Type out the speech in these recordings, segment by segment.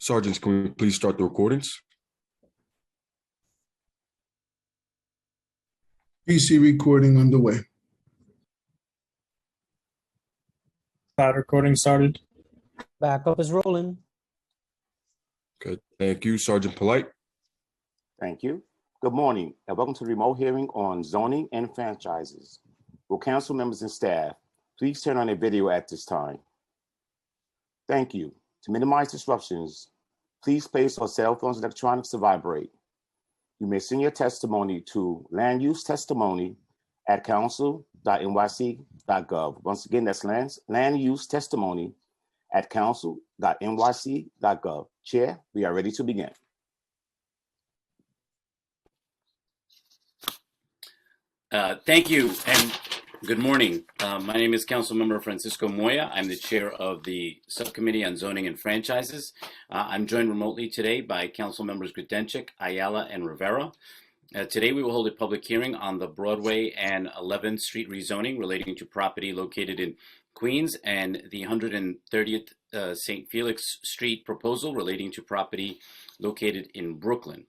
Sergeants, can we please start the recordings? PC recording underway. Recording started. Backup is rolling. Good. Thank you, Sergeant Polite. Thank you. Good morning and welcome to the remote hearing on zoning and franchises. Will council members and staff please turn on their video at this time? Thank you. To minimize disruptions, please place your cell phones and electronics to vibrate. You may send your testimony to landusetestimony@council.nyc.gov. Once again, that's landusetestimony@council.nyc.gov. Chair, we are ready to begin. Thank you and good morning. My name is Councilmember Francisco Moya. I'm the chair of the Subcommittee on Zoning and Franchises. I'm joined remotely today by Council members Grudenchik, Ayala, and Rivera. Today we will hold a public hearing on the Broadway and 11th Street rezoning relating to property located in Queens and the 130th St. Felix Street proposal relating to property located in Brooklyn.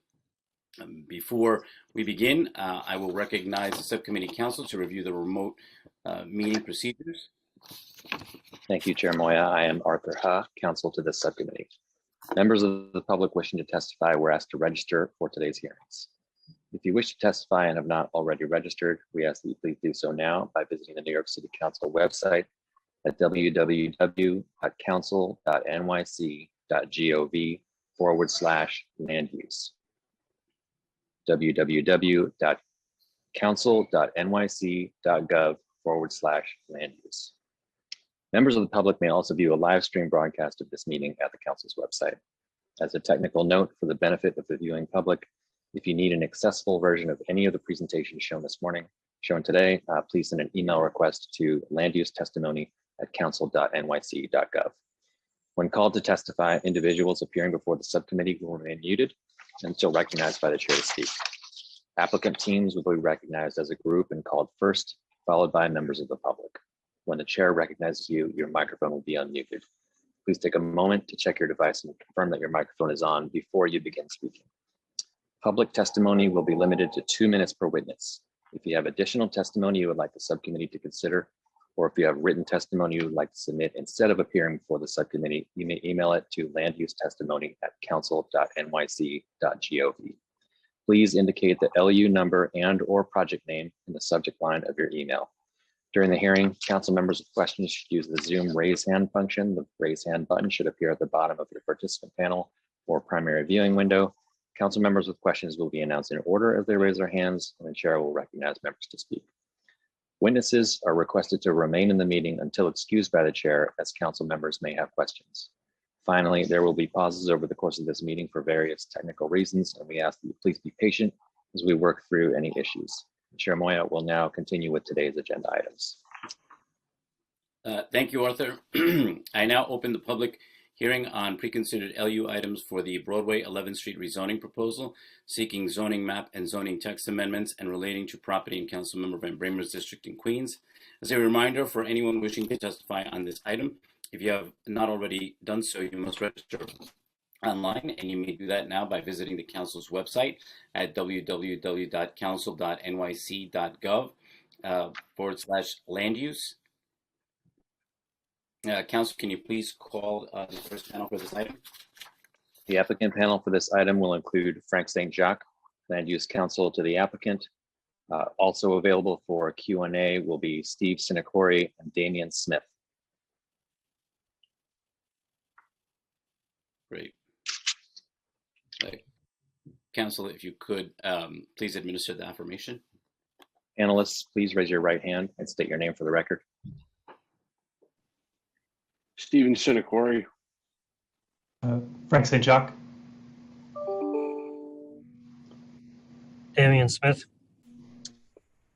Before we begin, I will recognize the subcommittee counsel to review the remote meeting procedures. Thank you, Chair Moya. I am Arthur Ha, counsel to this subcommittee. Members of the public wishing to testify were asked to register for today's hearings. If you wish to testify and have not already registered, we ask that you please do so now by visiting the New York City Council website at www.council.nyc.gov/land use. www.council.nyc.gov/land use. Members of the public may also view a live stream broadcast of this meeting at the council's website. As a technical note for the benefit of the viewing public, if you need an accessible version of any of the presentations shown today, please send an email request to landusetestimony@council.nyc.gov. When called to testify, individuals appearing before the subcommittee will remain muted until recognized by the chair to speak. Applicant teams will be recognized as a group and called first, followed by members of the public. When the chair recognizes you, your microphone will be unmuted. Please take a moment to check your device and confirm that your microphone is on before you begin speaking. Public testimony will be limited to 2 minutes per witness. If you have additional testimony you would like the subcommittee to consider, or if you have written testimony you would like to submit instead of appearing before the subcommittee, you may email it to landusetestimony@council.nyc.gov. Please indicate the LU number and/or project name in the subject line of your email. During the hearing, council members with questions should use the Zoom raise hand function. The raise hand button should appear at the bottom of your participant panel or primary viewing window. Council members with questions will be announced in order as they raise their hands, and the chair will recognize members to speak. Witnesses are requested to remain in the meeting until excused by the chair, as council members may have questions. Finally, there will be pauses over the course of this meeting for various technical reasons, and we ask that you please be patient as we work through any issues. Chair Moya will now continue with today's agenda items. Thank you, Arthur. I now open the public hearing on preconsidered LU items for the Broadway 11th Street rezoning proposal, seeking zoning map and zoning text amendments and relating to property in Councilmember Van Bramer's district in Queens. As a reminder for anyone wishing to testify on this item, if you have not already done so, you must register online, and you may do that now by visiting the council's website at www.council.nyc.gov/land use. Council, can you please call the first panel for this item? The applicant panel for this item will include Frank St. Jacques, Land Use Counsel to the applicant. Also available for Q&A will be Steve Sinacori and Damian Smith. Great. Council, if you could please administer the affirmation. Analysts, please raise your right hand and state your name for the record. Stephen Sinacori. Frank St. Jacques. Damian Smith.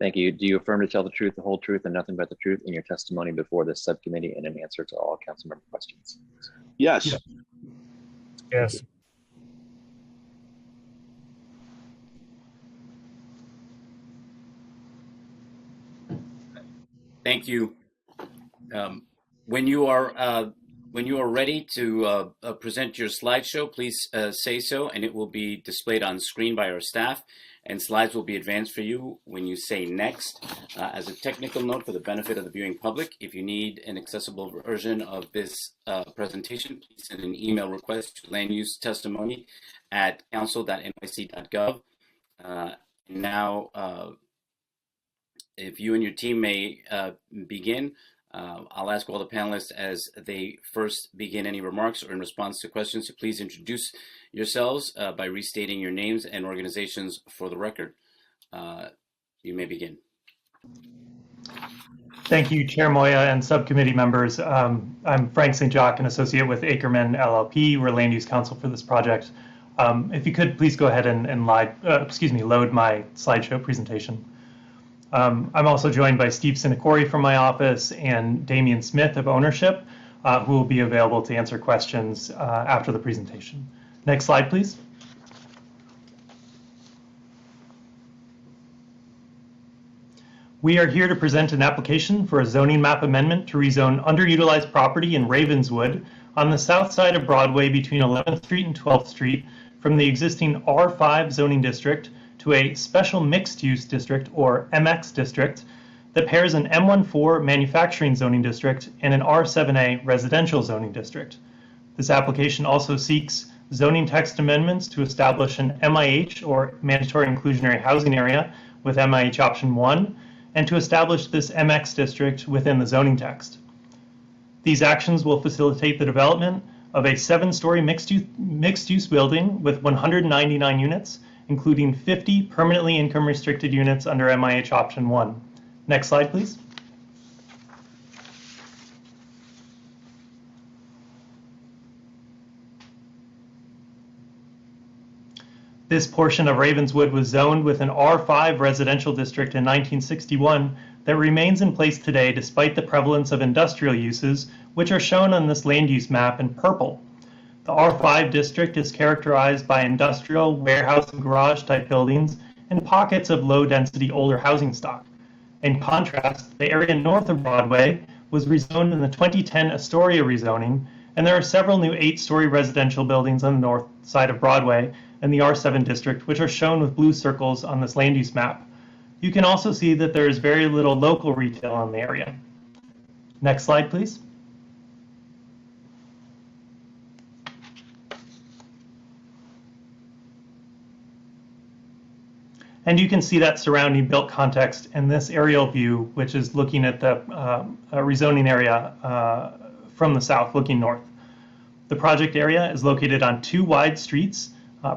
Thank you. Do you affirm to tell the truth, the whole truth, and nothing but the truth in your testimony before this subcommittee and in answer to all council member questions? Yes. Yes. Thank you. When you are When you are ready to present your slideshow, please say so, and it will be displayed on screen by our staff, and slides will be advanced for you when you say next. As a technical note for the benefit of the viewing public, if you need an accessible version of this presentation, please send an email request to landusetestimony@council.nyc.gov. Now, if you and your team may begin, I'll ask all the panelists as they first begin any remarks or in response to questions to please introduce yourselves by restating your names and organizations for the record. You may begin. Thank you, Chair Moya and subcommittee members. I'm Frank St. Jacques, an associate with Ackerman LLP. We're land use counsel for this project. If you could please go ahead and load my slideshow presentation. I'm also joined by Steve Sinacori from my office and Damian Smith of Ownership, who will be available to answer questions after the presentation. Next slide, please. We are here to present an application for a zoning map amendment to rezone underutilized property in Ravenswood on the south side of Broadway between 11th Street and 12th Street from the existing R5 zoning district to a special mixed-use district, or MX district, that pairs an M14 manufacturing zoning district and an R7A residential zoning district. This application also seeks zoning text amendments to establish an MIH, or mandatory inclusionary housing area, with MIH option 1, and to establish this MX district within the zoning text. These actions will facilitate the development of a 7-story mixed-use building with 199 units, including 50 permanently income restricted units under MIH option 1. Next slide, please. This portion of Ravenswood was zoned with an R5 residential district in 1961 that remains in place today despite the prevalence of industrial uses, which are shown on this land use map in purple. The R5 district is characterized by industrial, warehouse, and garage type buildings and pockets of low density older housing stock. In contrast, the area north of Broadway was rezoned in the 2010 Astoria rezoning, and there are several new 8-story residential buildings on the north side of Broadway in the R7 district, which are shown with blue circles on this land use map. You can also see that there is very little local retail in the area. Next slide, please. And you can see that surrounding built context in this aerial view, which is looking at the rezoning area from the south, looking north. The project area is located on 2 wide streets,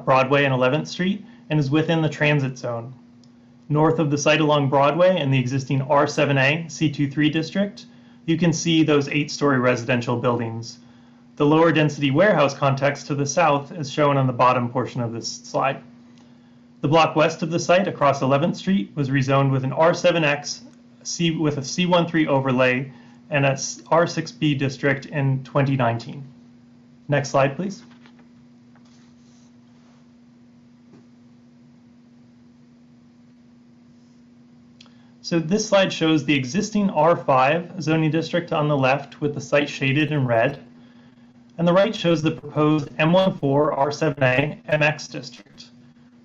Broadway and 11th Street, and is within the transit zone. North of the site along Broadway and the existing R7A C23 district, you can see those 8-story residential buildings. The lower density warehouse context to the south is shown on the bottom portion of this slide. The block west of the site across 11th Street was rezoned with an R7X with a C13 overlay and a R6B district in 2019. Next slide, please. So this slide shows the existing R5 zoning district on the left with the site shaded in red, and the right shows the proposed M14 R7A MX district.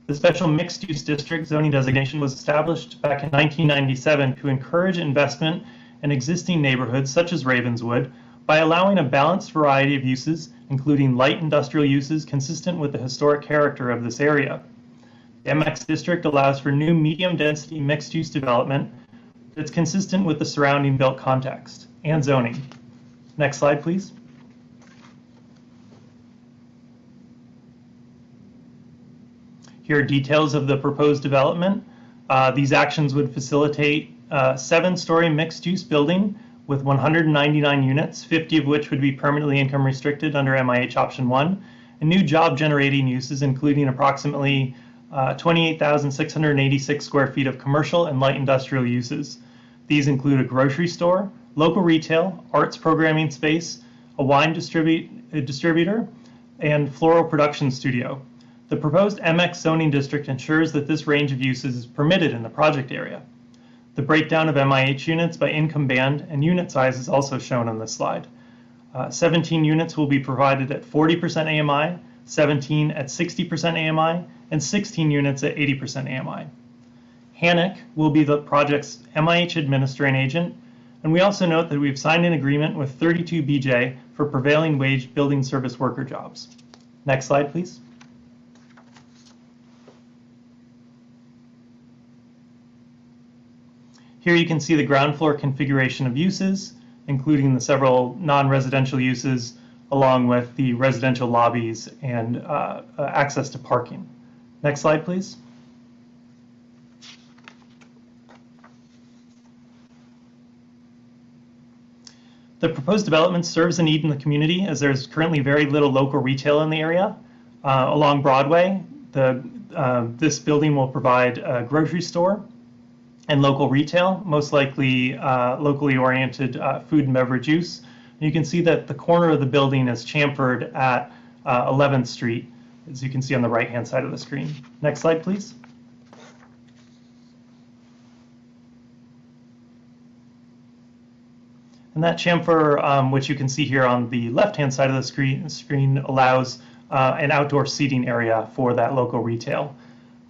The special mixed-use district zoning designation was established back in 1997 to encourage investment in existing neighborhoods such as Ravenswood by allowing a balanced variety of uses, including light industrial uses consistent with the historic character of this area. The MX district allows for new medium-density mixed-use development that's consistent with the surrounding built context and zoning. Next slide, please. Here are details of the proposed development. These actions would facilitate a 7-story mixed-use building with 199 units, 50 of which would be permanently income restricted under MIH option 1, and new job-generating uses including approximately 28,686 square feet of commercial and light industrial uses. These include a grocery store, local retail, arts programming space, a wine distributor, and floral production studio. The proposed MX zoning district ensures that this range of uses is permitted in the project area. The breakdown of MIH units by income band and unit size is also shown on this slide. 17 units will be provided at 40% AMI, 17 at 60% AMI, and 16 units at 80% AMI. HANIC will be the project's MIH administering agent, and we also note that we've signed an agreement with 32 BJ for prevailing wage building service worker jobs. Next slide, please. Here you can see the ground floor configuration of uses, including the several non-residential uses, along with the residential lobbies and access to parking. Next slide, please. The proposed development serves a need in the community, as there's currently very little local retail in the area. Along Broadway, this building will provide a grocery store and local retail, most likely locally oriented food and beverage use. You can see that the corner of the building is chamfered at 11th Street, as you can see on the right-hand side of the screen. Next slide, please. And that chamfer, which you can see here on the left-hand side of the screen allows an outdoor seating area for that local retail.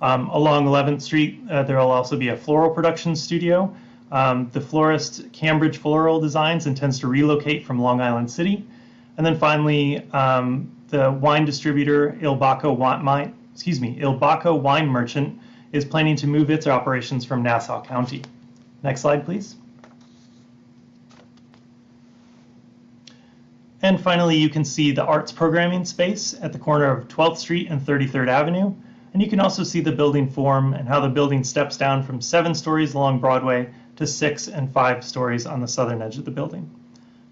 Along 11th Street, there will also be a floral production studio. The florist Cambridge Floral Designs intends to relocate from Long Island City. And then finally, the wine distributor Ilbaco Wine Merchant is planning to move its operations from Nassau County. Next slide, please. And finally, you can see the arts programming space at the corner of 12th Street and 33rd Avenue. And you can also see the building form and how the building steps down from 7 stories along Broadway to 6 and 5 stories on the southern edge of the building.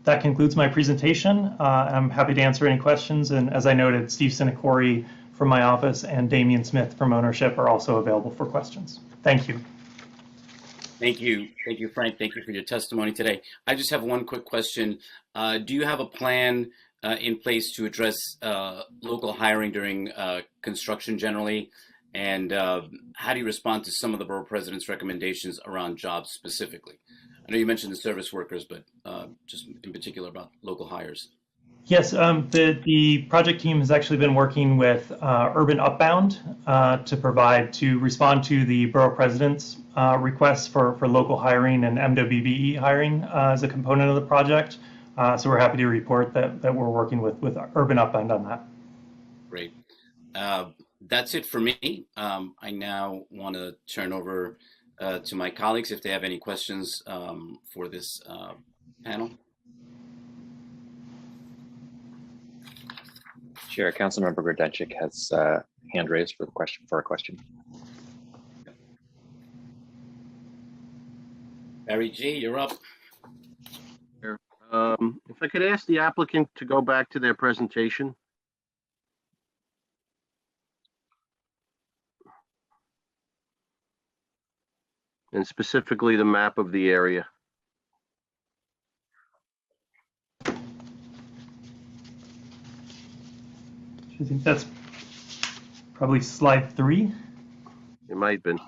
That concludes my presentation. I'm happy to answer any questions. And as I noted, Steve Sinacori from my office and Damian Smith from ownership are also available for questions. Thank you. Thank you. Thank you, Frank. Thank you for your testimony today. I just have one quick question. Do you have a plan in place to address local hiring during construction generally? And how do you respond to some of the borough president's recommendations around jobs specifically? I know you mentioned the service workers, but just in particular about local hires. Yes, the project team has actually been working with Urban Upbound to respond to the borough president's requests for local hiring and MWBE hiring as a component of the project. So we're happy to report that we're working with Urban Upbound on that. Great. That's it for me. I now want to turn over to my colleagues if they have any questions for this panel. Chair, Councilmember Grodenchik has hand raised for a question. Barry G., you're up. If I could ask the applicant to go back to their presentation. And specifically the map of the area. I think that's probably slide 3. It might have been.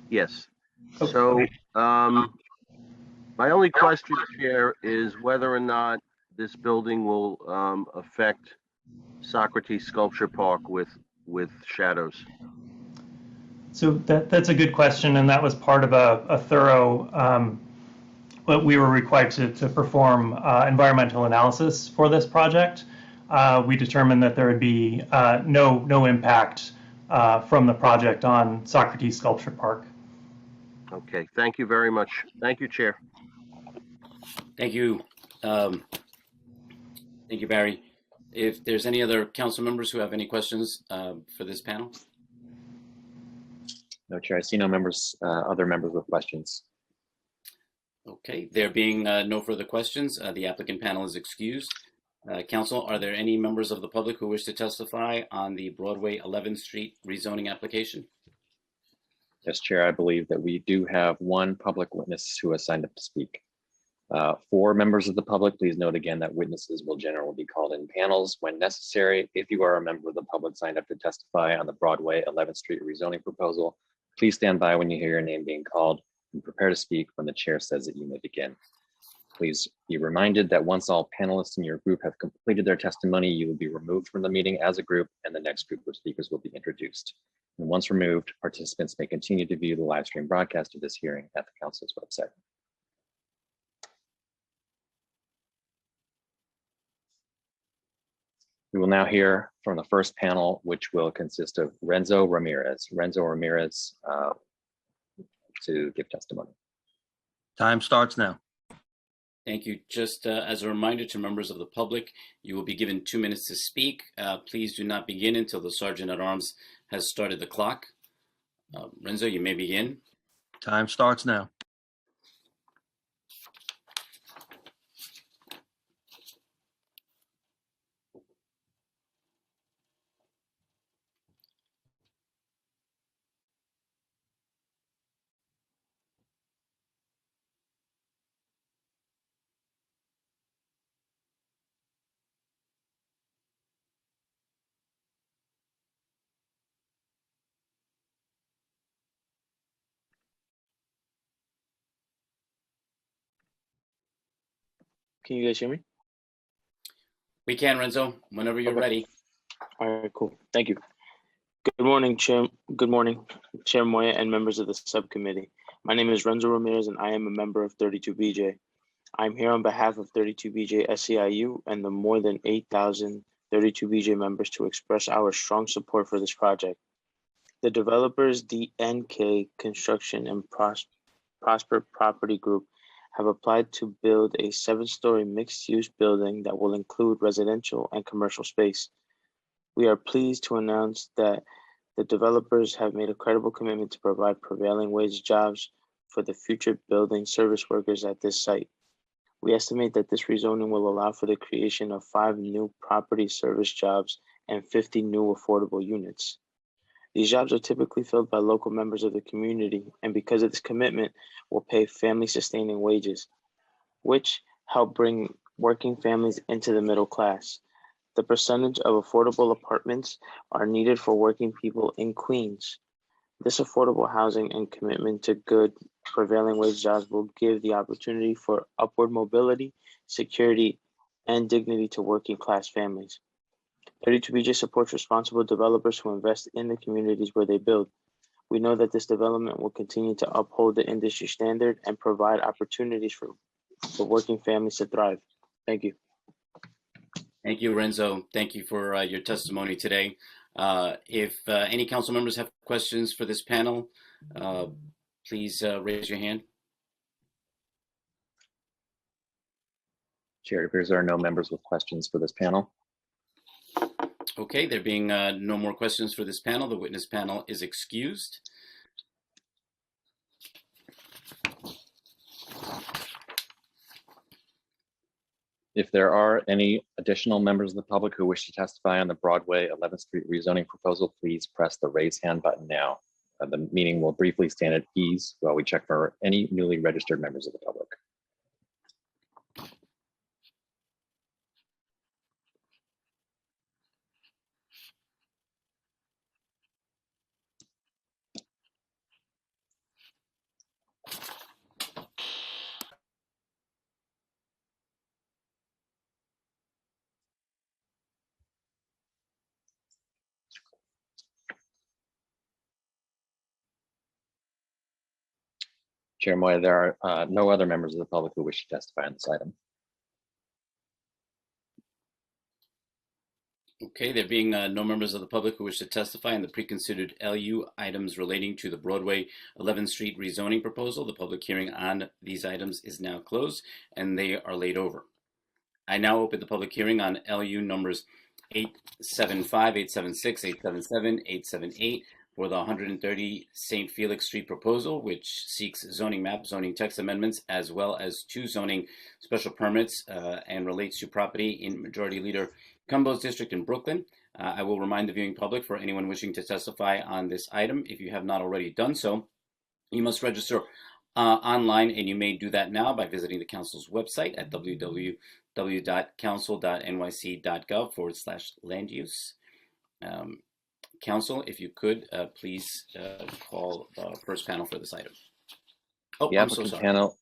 Yes. Okay. So my only question here is whether or not this building will affect Socrates Sculpture Park with shadows. So that's a good question, and that was part of a thorough, what we were required to perform environmental analysis for this project. We determined that there would be no impact from the project on Socrates Sculpture Park. Okay, thank you very much. Thank you, Chair. Thank you. Thank you, Barry. If there's any other council members who have any questions for this panel. No, Chair, I see no other members with questions. Okay, there being no further questions, the applicant panel is excused. Council, are there any members of the public who wish to testify on the Broadway 11th Street rezoning application? Yes, Chair, I believe that we do have one public witness who has signed up to speak. 4 members of the public, please note again that witnesses will generally be called in panels when necessary. If you are a member of the public signed up to testify on the Broadway 11th Street rezoning proposal, please stand by when you hear your name being called and prepare to speak when the chair says that you may begin. Please be reminded that once all panelists in your group have completed their testimony, you will be removed from the meeting as a group, and the next group of speakers will be introduced. And once removed, participants may continue to view the live stream broadcast of this hearing at the council's website. We will now hear from the first panel, which will consist of Renzo Ramirez. Renzo Ramirez to give testimony. Time starts now. Thank you. Just as a reminder to members of the public, you will be given 2 minutes to speak. Please do not begin until the Sergeant at Arms has started the clock. Renzo, you may begin. Time starts now. Can you guys hear me? We can, Renzo, whenever you're Okay. ready. All right, cool. Thank you. Good morning, Chair. Good morning, Chair Moya and members of the subcommittee. My name is Renzo Ramirez, and I am a member of 32BJ. I'm here on behalf of 32BJ SEIU and the more than 8,000 32BJ members to express our strong support for this project. The developers, DNK Construction and Prosper Property Group, have applied to build a 7-story mixed-use building that will include residential and commercial space. We are pleased to announce that the developers have made a credible commitment to provide prevailing wage jobs for the future building service workers at this site. We estimate that this rezoning will allow for the creation of 5 new property service jobs and 50 new affordable units. These jobs are typically filled by local members of the community, and because of this commitment, will pay family-sustaining wages, which help bring working families into the middle class. The percentage of affordable apartments are needed for working people in Queens. This affordable housing and commitment to good prevailing wage jobs will give the opportunity for upward mobility, security, and dignity to working class families. 32BJ supports responsible developers who invest in the communities where they build. We know that this development will continue to uphold the industry standard and provide opportunities for working families to thrive. Thank you. Thank you, Renzo. Thank you for your testimony today. If any council members have questions for this panel, please raise your hand. Chair, it appears there are no members with questions for this panel. Okay, there being no more questions for this panel, the witness panel is excused. If there are any additional members of the public who wish to testify on the Broadway 11th Street rezoning proposal, please press the raise hand button now. The meeting will briefly stand at ease while we check for any newly registered members of the public. Chair Moya, there are no other members of the public who wish to testify on this item. Okay, there being no members of the public who wish to testify on the preconsidered LU items relating to the Broadway 11th Street rezoning proposal, the public hearing on these items is now closed and they are laid over. I now open the public hearing on LU numbers 875, 876, 877, 878 for the 130 St. Felix Street proposal, which seeks zoning map, zoning text amendments, as well as 2 zoning special permits and relates to property in Majority Leader Cumbo's district in Brooklyn. I will remind the viewing public, for anyone wishing to testify on this item, if you have not already done so, you must register online, and you may do that now by visiting the council's website at www.council.nyc.gov/land use. Council, if you could, please call the first panel for this item. Oh, The I'm so applicant sorry. panel.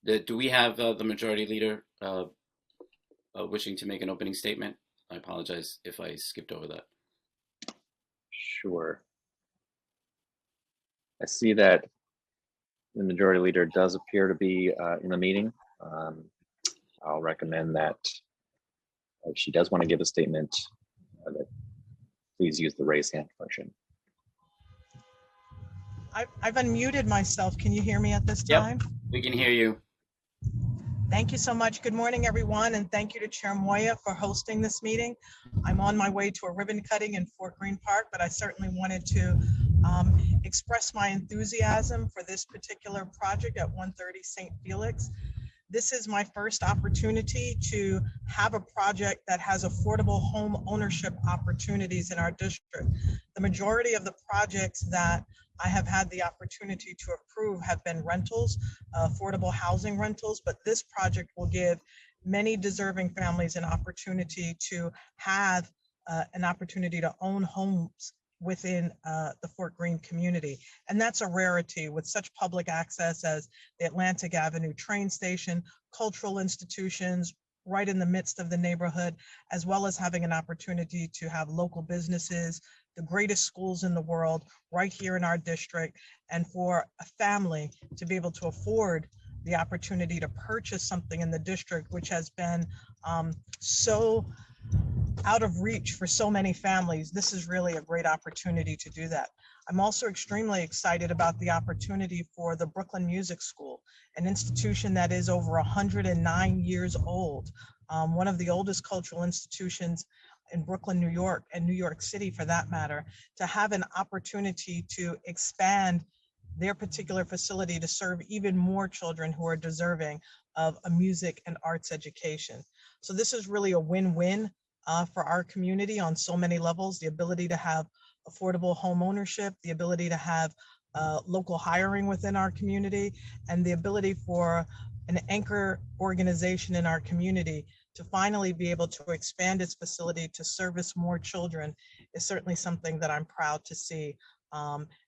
Do we have the majority leader wishing to make an opening statement? I apologize if I skipped over that. Sure. I see that the majority leader does appear to be in the meeting. I'll recommend that if she does want to give a statement, that please use the raise hand function. I've unmuted myself. Can you hear me at this Yep. time? We can hear you. Thank you so much. Good morning, everyone, and thank you to Chair Moya for hosting this meeting. I'm on my way to a ribbon cutting in Fort Greene Park, but I certainly wanted to express my enthusiasm for this particular project at 130 St. Felix. This is my first opportunity to have a project that has affordable home ownership opportunities in our district. The majority of the projects that I have had the opportunity to approve have been rentals, affordable housing rentals, but this project will give many deserving families an opportunity to have an opportunity to own homes within the Fort Greene community. And that's a rarity with such public access as the Atlantic Avenue train station, cultural institutions right in the midst of the neighborhood, as well as having an opportunity to have local businesses, the greatest schools in the world right here in our district, and for a family to be able to afford the opportunity to purchase something in the district, which has been so out of reach for so many families. This is really a great opportunity to do that. I'm also extremely excited about the opportunity for the Brooklyn Music School, an institution that is over 109 years old, one of the oldest cultural institutions in Brooklyn, New York, and New York City for that matter, to have an opportunity to expand their particular facility to serve even more children who are deserving of a music and arts education. So this is really a win-win for our community on so many levels: the ability to have affordable home ownership, the ability to have local hiring within our community, and the ability for an anchor organization in our community to finally be able to expand its facility to service more children is certainly something that I'm proud to see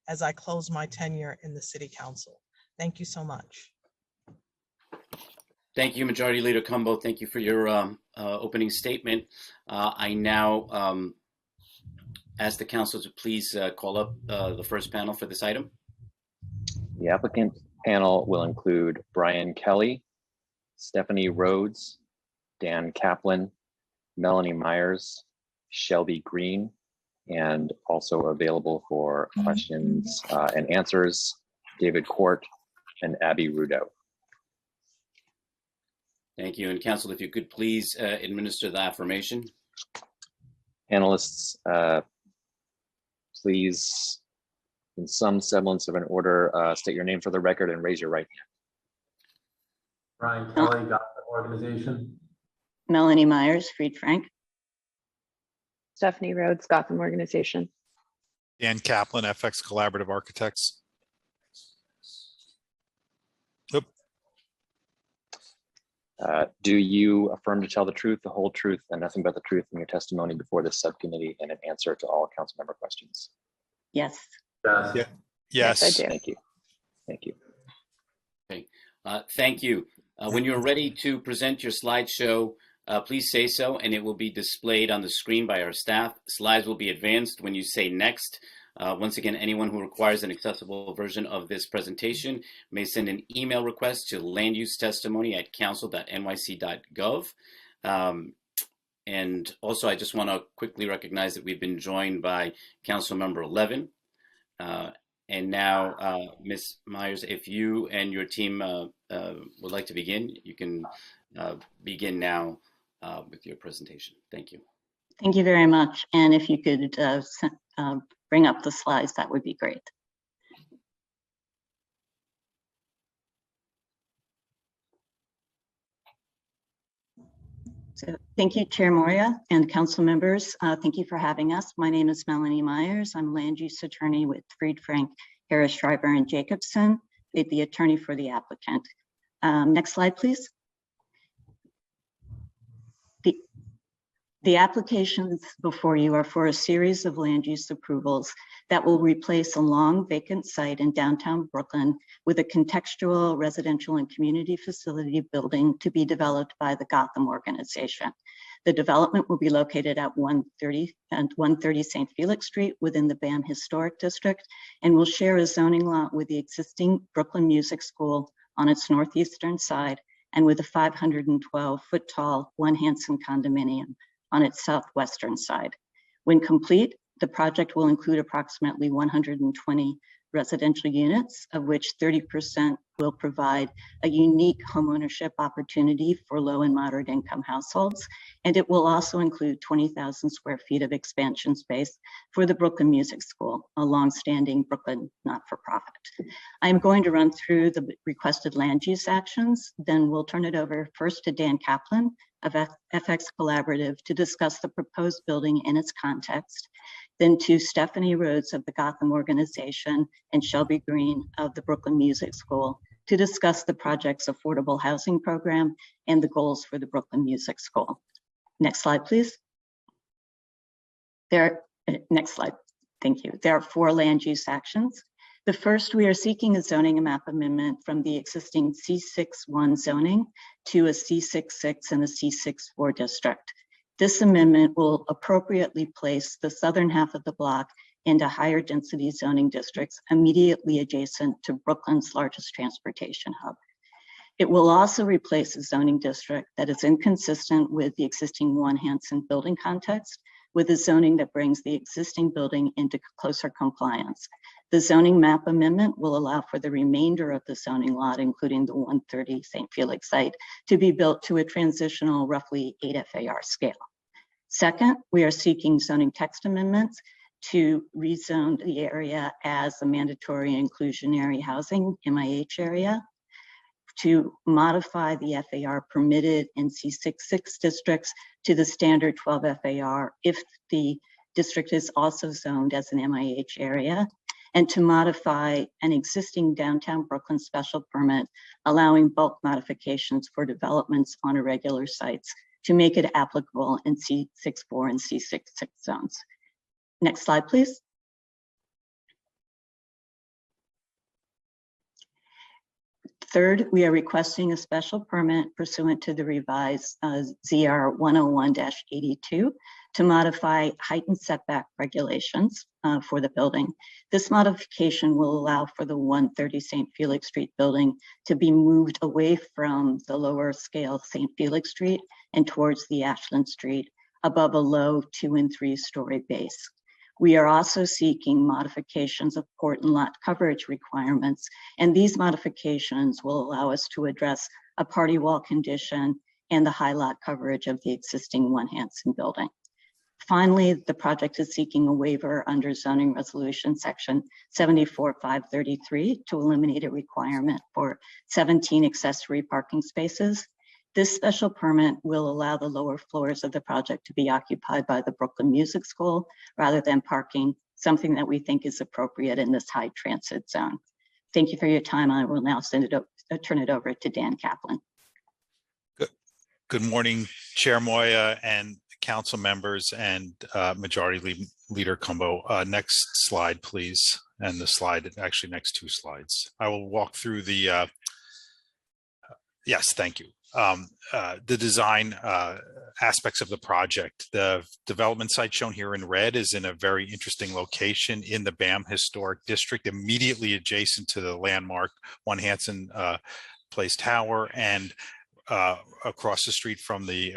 as I close my tenure in the City Council. Thank you so much. Thank you, Majority Leader Cumbo. Thank you for your opening statement. I now ask the council to please call up the first panel for this item. The applicant panel will include Brian Kelly, Stephanie Rhodes, Dan Kaplan, Melanie Myers, Shelby Green, and also available for questions and answers, David Court and Abby Rudo. Thank you. And council, if you could please administer the affirmation. Panelists, please, in some semblance of an order, state your name for the record and raise your right hand. Brian Kelly, Gotham Organization. Melanie Myers, Fried Frank. Stephanie Rhodes, Gotham Organization. Dan Kaplan, FX Collaborative Architects. Yep. Do you affirm to tell the truth, the whole truth, and nothing but the truth in your testimony before this subcommittee and an answer to all council member questions? Yes. Yes. Yeah. Yes. I do. Thank you. Thank you. Okay. Thank you. When you're ready to present your slideshow, please say so, and it will be displayed on the screen by our staff. Slides will be advanced when you say next. Once again, anyone who requires an accessible version of this presentation may send an email request to landusetestimony@council.nyc.gov. And also, I just want to quickly recognize that we've been joined by Council Member 11. And now, Ms. Myers, if you and your team would like to begin, you can begin now with your presentation. Thank you. Thank you very much. And if you could bring up the slides, that would be great. So thank you, Chair Moria and council members. Thank you for having us. My name is Melanie Myers. I'm land use attorney with Fried Frank, Harris, Schreiber, and Jacobson, the attorney for the applicant. Next slide, please. The applications before you are for a series of land use approvals that will replace a long vacant site in downtown Brooklyn with a contextual residential and community facility building to be developed by the Gotham organization. The development will be located at 130 and 130 St. Felix Street within the BAM Historic District and will share a zoning lot with the existing Brooklyn Music School on its northeastern side and with a 512-foot tall One Hanson condominium on its southwestern side. When complete, the project will include approximately 120 residential units, of which 30% will provide a unique homeownership opportunity for low and moderate income households. And it will also include 20,000 square feet of expansion space for the Brooklyn Music School, a longstanding Brooklyn not-for-profit. I'm going to run through the requested land use actions, then we'll turn it over first to Dan Kaplan of FX Collaborative to discuss the proposed building in its context, then to Stephanie Rhodes of the Gotham organization and Shelby Green of the Brooklyn Music School to discuss the project's affordable housing program and the goals for the Brooklyn Music School. Next slide, please. Next slide, thank you. There are 4 land use actions. The first, we are seeking a zoning map amendment from the existing C61 zoning to a C66 and a C64 district. This amendment will appropriately place the southern half of the block into higher density zoning districts immediately adjacent to Brooklyn's largest transportation hub. It will also replace a zoning district that is inconsistent with the existing One Hanson building context with a zoning that brings the existing building into closer compliance. The zoning map amendment will allow for the remainder of the zoning lot, including the 130 St. Felix site, to be built to a transitional roughly 8 FAR scale. Second, we are seeking zoning text amendments to rezone the area as a mandatory inclusionary housing MIH area, to modify the FAR permitted in C66 districts to the standard 12 FAR if the district is also zoned as an MIH area, and to modify an existing downtown Brooklyn special permit allowing bulk modifications for developments on irregular sites to make it applicable in C64 and C66 zones. Next slide, please. Third, we are requesting a special permit pursuant to the revised ZR 101-82 to modify heightened setback regulations for the building. This modification will allow for the 130 St. Felix Street building to be moved away from the lower scale St. Felix Street and towards the Ashland Street above a low 2- and 3-story base. We are also seeking modifications of port and lot coverage requirements, and these modifications will allow us to address a party wall condition and the high lot coverage of the existing One Hanson building. Finally, the project is seeking a waiver under zoning resolution section 74-533 to eliminate a requirement for 17 accessory parking spaces. This special permit will allow the lower floors of the project to be occupied by the Brooklyn Music School rather than parking, something that we think is appropriate in this high transit zone. Thank you for your time. I will now turn it over to Dan Kaplan. Good morning, Chair Moya and council members and Majority Leader Cumbo. Next slide, please. And the slide, actually next 2 slides. I will walk through the, yes, thank you. The design aspects of the project. The development site shown here in red is in a very interesting location in the BAM Historic District, immediately adjacent to the landmark One Hanson Place Tower and across the street from the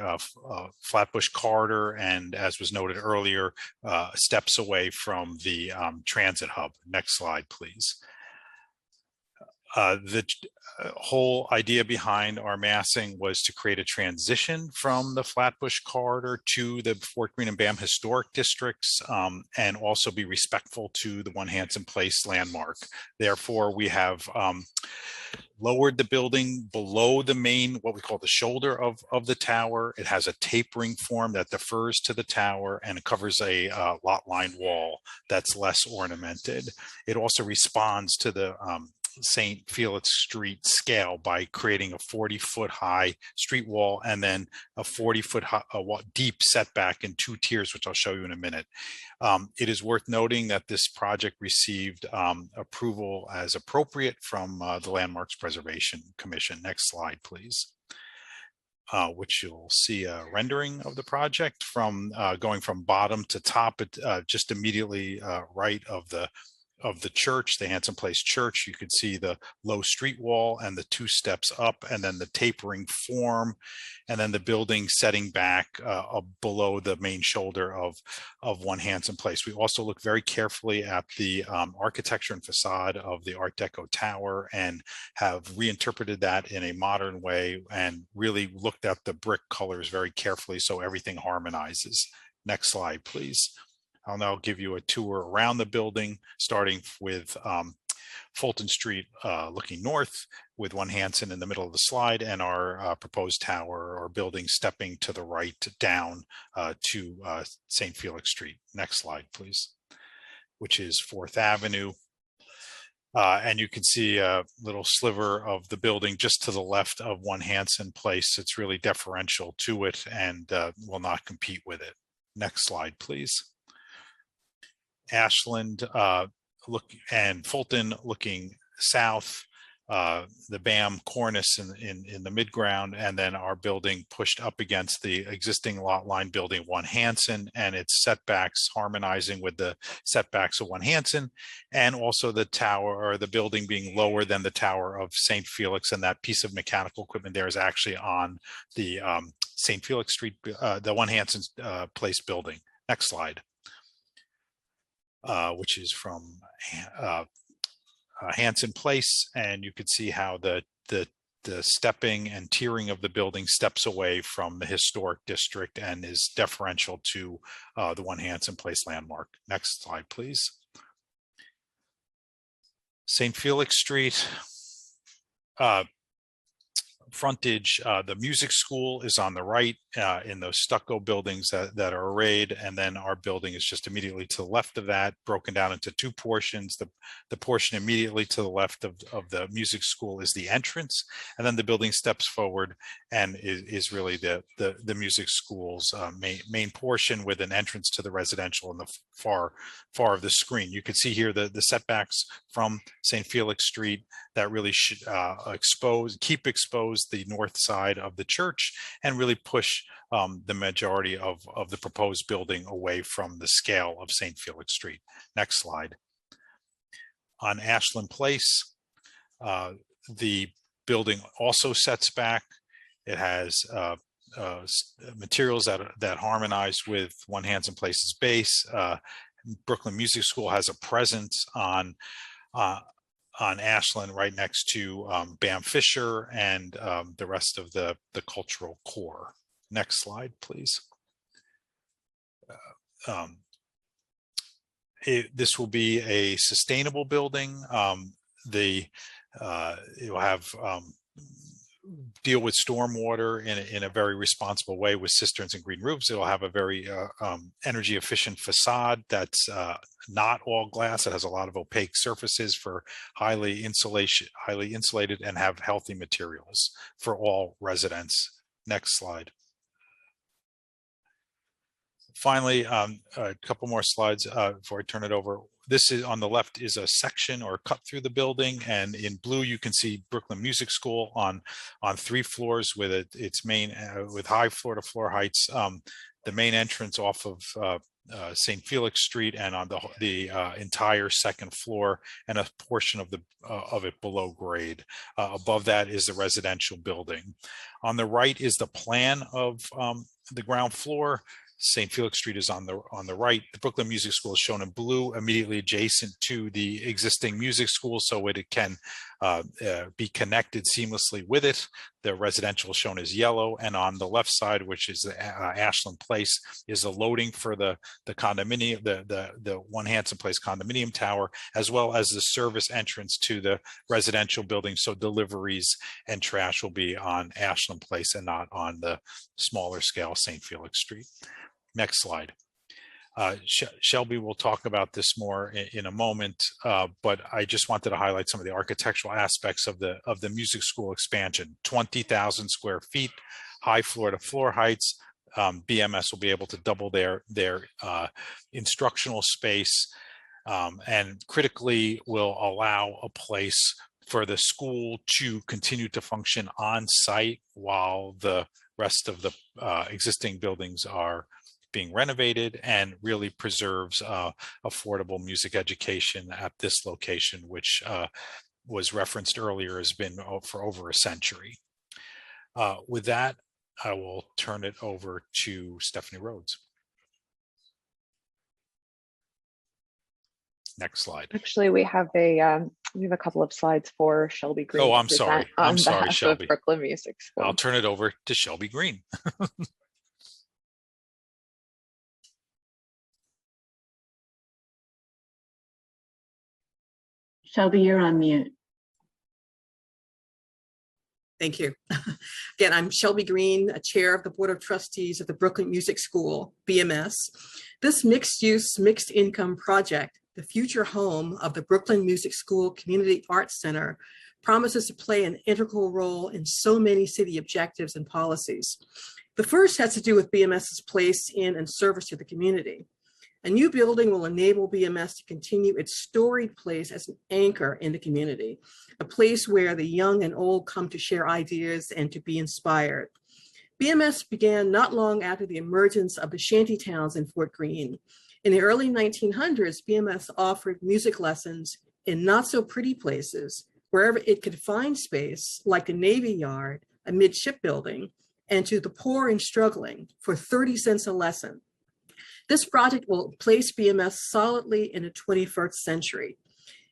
Flatbush Corridor, and as was noted earlier, steps away from the transit hub. Next slide, please. The whole idea behind our massing was to create a transition from the Flatbush Corridor to the Fort Greene and BAM Historic Districts, and also be respectful to the One Hanson Place landmark. Therefore, we have lowered the building below the main, what we call the shoulder of the tower. It has a tapering form that defers to the tower, and it covers a lot line wall that's less ornamented. It also responds to the St. Felix Street scale by creating a 40-foot high street wall and then a 40-foot deep setback in 2 tiers, which I'll show you in a minute. It is worth noting that this project received approval as appropriate from the Landmarks Preservation Commission. Next slide, please. Which you'll see a rendering of the project from going from bottom to top, just immediately right of the church, the Hanson Place Church. You could see the low street wall and the 2 steps up, and then the tapering form, and then the building setting back below the main shoulder of One Hanson Place. We also look very carefully at the architecture and facade of the Art Deco tower and have reinterpreted that in a modern way and really looked at the brick colors very carefully so everything harmonizes. Next slide, please. I'll now give you a tour around the building, starting with Fulton Street looking north with One Hanson in the middle of the slide, and our proposed tower or building stepping to the right down to St. Felix Street. Next slide, please, which is 4th Avenue. And you can see a little sliver of the building just to the left of One Hanson Place. It's really deferential to it and will not compete with it. Next slide, please. Ashland and Fulton looking south, the BAM cornice in the midground, and then our building pushed up against the existing lot line building One Hanson and its setbacks harmonizing with the setbacks of One Hanson, and also the tower or the building being lower than the tower of St. Felix, and that piece of mechanical equipment there is actually on the St. Felix Street, the One Hanson Place building. Next slide. Which is from Hanson Place, and you could see how the stepping and tiering of the building steps away from the historic district and is deferential to the One Hanson Place landmark. Next slide, please. St. Felix Street. Frontage, the music school is on the right in those stucco buildings that are arrayed, and then our building is just immediately to the left of that, broken down into 2 portions. The portion immediately to the left of the music school is the entrance, and then the building steps forward and is really the music school's main portion, with an entrance to the residential in the far of the screen. You can see here the setbacks from St. Felix Street that really should keep exposed the north side of the church and really push the majority of the proposed building away from the scale of St. Felix Street. Next slide. On Ashland Place, the building also sets back. It has materials that harmonize with One Hanson Place's base. Brooklyn Music School has a presence on Ashland right next to Bam Fisher and the rest of the cultural core. Next slide, please. This will be a sustainable building. It will have deal with stormwater in a very responsible way with cisterns and green roofs. It will have a very energy efficient facade that's not all glass. It has a lot of opaque surfaces for highly insulated, and have healthy materials for all residents. Next slide. Finally, a couple more slides before I turn it over. This is on the left is a section or cut through the building, and in blue you can see Brooklyn Music School on 3 floors with its main with high floor to floor heights. The main entrance off of St. Felix Street, and on the entire 2nd floor, and a portion of it below grade. Above that is the residential building. On the right is the plan of the ground floor. St. Felix Street is on the right. The Brooklyn Music School is shown in blue, immediately adjacent to the existing music school, so it can be connected seamlessly with it. The residential shown as yellow, and on the left side, which is Ashland Place, is the loading for the condominium, the One Hanson Place condominium tower, as well as the service entrance to the residential building. So deliveries and trash will be on Ashland Place and not on the smaller scale St. Felix Street. Next slide. Shelby will talk about this more in a moment, but I just wanted to highlight some of the architectural aspects of the music school expansion. 20,000 square feet, high floor to floor heights. BMS will be able to double their instructional space, and critically will allow a place for the school to continue to function on site while the rest of the existing buildings are being renovated, and really preserves affordable music education at this location, which was referenced earlier, has been for over a century. With that, I will turn it over to Stephanie Rhodes. Next slide. Actually, we have a couple of slides for Shelby Green. Oh, I'm sorry. I'm sorry, Shelby. Brooklyn Music School. I'll turn it over to Shelby Green. Shelby, you're on mute. Thank you. Again, I'm Shelby Green, a chair of the Board of Trustees of the Brooklyn Music School, BMS. This mixed-use, mixed-income project, the future home of the Brooklyn Music School Community Arts Center, promises to play an integral role in so many city objectives and policies. The first has to do with BMS's place in and service to the community. A new building will enable BMS to continue its storied place as an anchor in the community, a place where the young and old come to share ideas and to be inspired. BMS began not long after the emergence of the shanty towns in Fort Greene. In the early 1900s, BMS offered music lessons in not so pretty places, wherever it could find space, like the Navy Yard, a midship building, and to the poor and struggling for 30 cents a lesson. This project will place BMS solidly in the 21st century.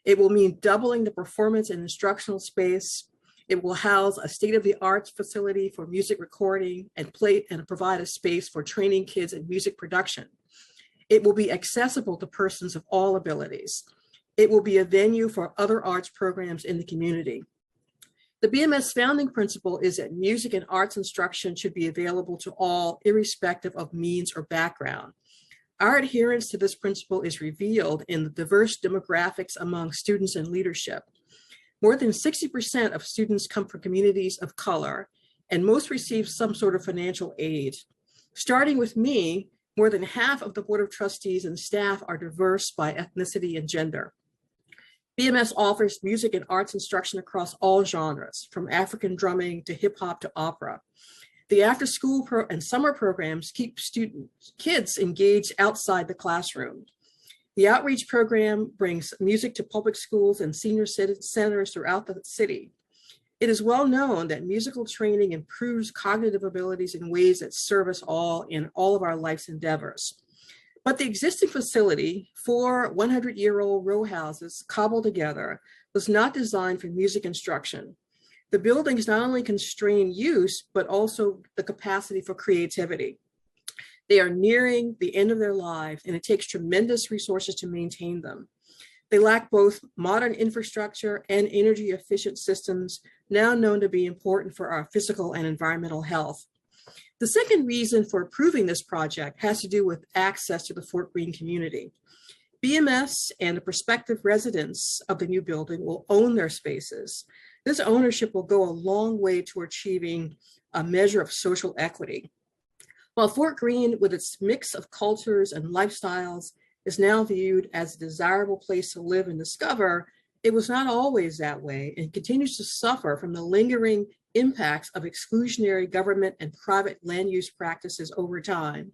It will mean doubling the performance and instructional space. It will house a state-of-the-art facility for music recording and provide a space for training kids in music production. It will be accessible to persons of all abilities. It will be a venue for other arts programs in the community. The BMS founding principle is that music and arts instruction should be available to all, irrespective of means or background. Our adherence to this principle is revealed in the diverse demographics among students and leadership. More than 60% of students come from communities of color, and most receive some sort of financial aid. Starting with me, more than half of the Board of Trustees and staff are diverse by ethnicity and gender. BMS offers music and arts instruction across all genres, from African drumming to hip hop to opera. The after-school and summer programs keep kids engaged outside the classroom. The outreach program brings music to public schools and senior centers throughout the city. It is well known that musical training improves cognitive abilities in ways that serve us all in all of our life's endeavors. But the existing facility, 4 100-year-old row houses cobbled together, was not designed for music instruction. The buildings not only constrain use, but also the capacity for creativity. They are nearing the end of their lives, and it takes tremendous resources to maintain them. They lack both modern infrastructure and energy efficient systems, now known to be important for our physical and environmental health. The second reason for approving this project has to do with access to the Fort Greene community. BMS and the prospective residents of the new building will own their spaces. This ownership will go a long way to achieving a measure of social equity. While Fort Greene, with its mix of cultures and lifestyles, is now viewed as a desirable place to live and discover, it was not always that way and continues to suffer from the lingering impacts of exclusionary government and private land use practices over time,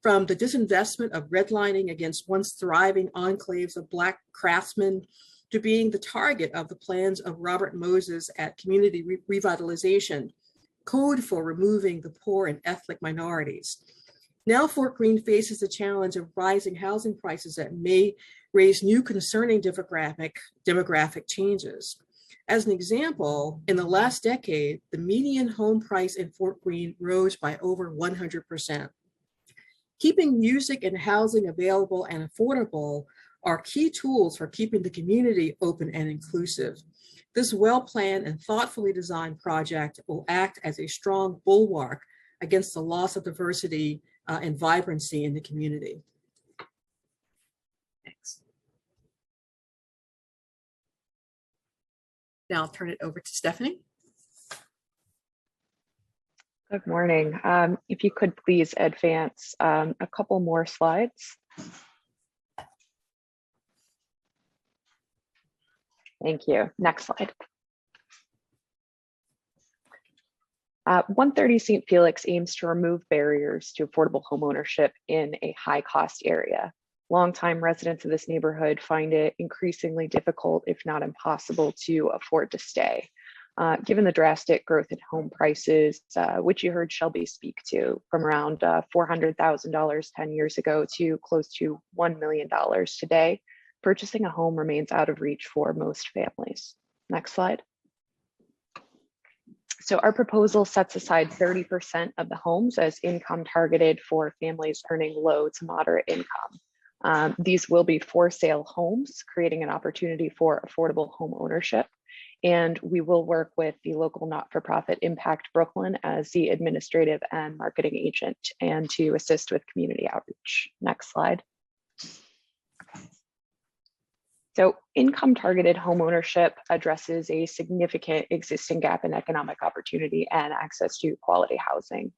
from the disinvestment of redlining against once thriving enclaves of Black craftsmen to being the target of the plans of Robert Moses at Community Revitalization, code for removing the poor and ethnic minorities. Now Fort Greene faces the challenge of rising housing prices that may raise new concerning demographic changes. As an example, in the last decade, the median home price in Fort Greene rose by over 100%. Keeping music and housing available and affordable are key tools for keeping the community open and inclusive. This well-planned and thoughtfully designed project will act as a strong bulwark against the loss of diversity and vibrancy in the community. Thanks. Now I'll turn it over to Stephanie. Good morning. If you could please advance a couple more slides. Thank you. Next slide. 130 St. Felix aims to remove barriers to affordable homeownership in a high-cost area. Longtime residents of this neighborhood find it increasingly difficult, if not impossible, to afford to stay. Given the drastic growth in home prices, which you heard Shelby speak to, from around $400,000 10 years ago to close to $1 million today, purchasing a home remains out of reach for most families. Next slide. So our proposal sets aside 30% of the homes as income targeted for families earning low to moderate income. These will be for sale homes, creating an opportunity for affordable home ownership. And we will work with the local not-for-profit Impact Brooklyn as the administrative and marketing agent and to assist with community outreach. Next slide. So income targeted homeownership addresses a significant existing gap in economic opportunity and access to quality housing.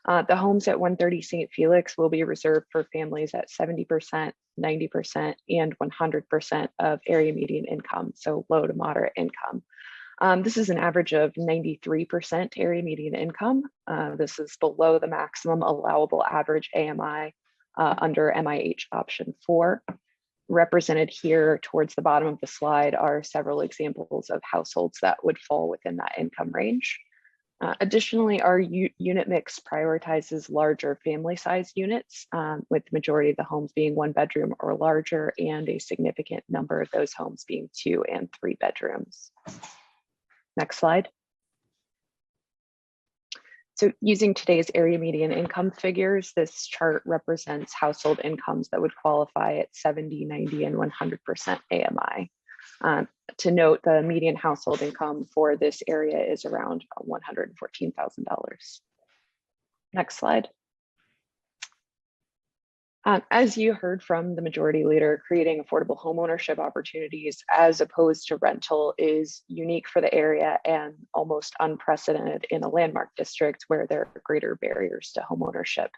The homes at 130 St. Felix will be reserved for families at 70%, 90%, and 100% of area median income, so low to moderate income. This is an average of 93% area median income. This is below the maximum allowable average AMI under MIH option 4. Represented here towards the bottom of the slide are several examples of households that would fall within that income range. Additionally, our unit mix prioritizes larger family size units, with the majority of the homes being 1 bedroom or larger, and a significant number of those homes being 2 and 3 bedrooms. Next slide. So using today's area median income figures, this chart represents household incomes that would qualify at 70, 90, and 100% AMI. To note, the median household income for this area is around $114,000. Next slide. As you heard from the majority leader, creating affordable homeownership opportunities as opposed to rental is unique for the area and almost unprecedented in a landmark district where there are greater barriers to homeownership.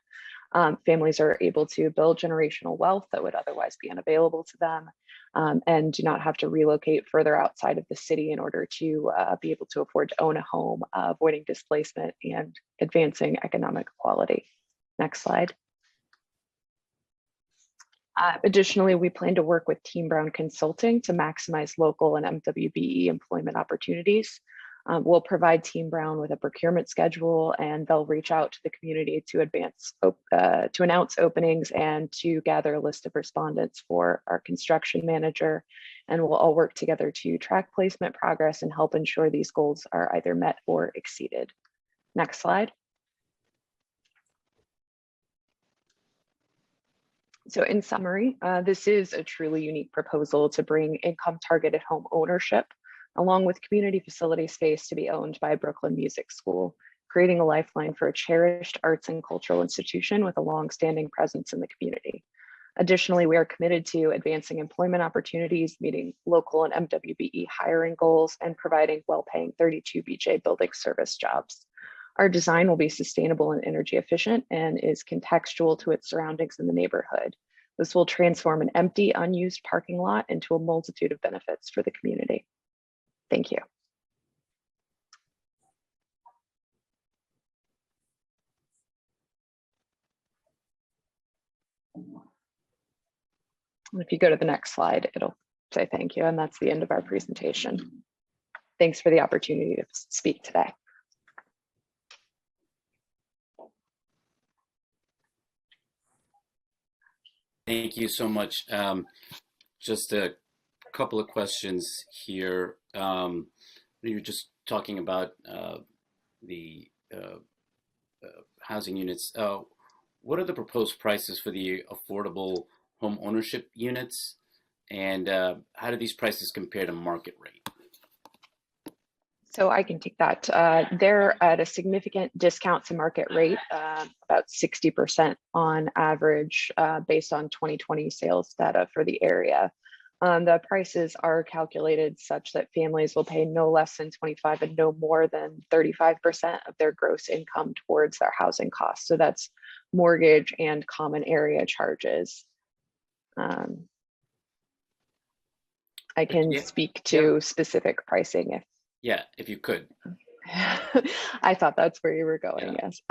Families are able to build generational wealth that would otherwise be unavailable to them, and do not have to relocate further outside of the city in order to be able to afford to own a home, avoiding displacement and advancing economic equality. Next slide. Additionally, we plan to work with Team Brown Consulting to maximize local and MWBE employment opportunities. We'll provide Team Brown with a procurement schedule, and they'll reach out to the community to announce openings and to gather a list of respondents for our construction manager. And we'll all work together to track placement progress and help ensure these goals are either met or exceeded. Next slide. So in summary, this is a truly unique proposal to bring income targeted home ownership along with community facility space to be owned by Brooklyn Music School, creating a lifeline for a cherished arts and cultural institution with a long-standing presence in the community. Additionally, we are committed to advancing employment opportunities, meeting local and MWBE hiring goals, and providing well-paying 32 BJ building service jobs. Our design will be sustainable and energy efficient and is contextual to its surroundings in the neighborhood. This will transform an empty, unused parking lot into a multitude of benefits for the community. Thank you. If you go to the next slide, it'll say thank you, and that's the end of our presentation. Thanks for the opportunity to speak today. Thank you so much. Just a couple of questions here. You were just talking about the housing units. What are the proposed prices for the affordable home ownership units? And how do these prices compare to market rate? So I can take that. They're at a significant discount to market rate, about 60% on average, based on 2020 sales data for the area. The prices are calculated such that families will pay no less than 25 and no more than 35% of their gross income towards their housing costs. So that's mortgage and common area charges. I can speak to specific pricing if if you could. I thought that's where you were going. Yes.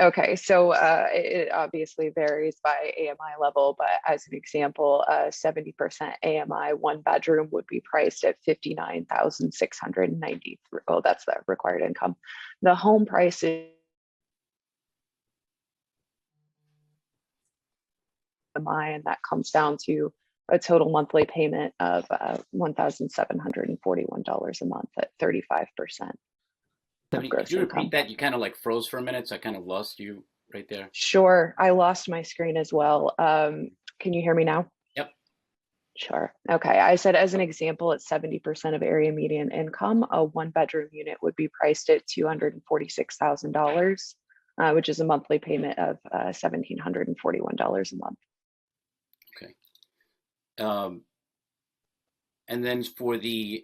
Okay. So it obviously varies by AMI level, but as an example, 70% AMI 1-bedroom would be priced at $59,693. Oh, that's the required income. The home price is AMI, and that comes down to a total monthly payment of $1,741 a month at 35%. Could you repeat that? You kind of like froze for a minute, so I kind of lost you right there. Sure, I lost my screen as well. Can you hear me now? Yep. Sure. Okay, I said as an example, at 70% of area median income, a 1-bedroom unit would be priced at $246,000, which is a monthly payment of $1,741 a month. Okay. And then for the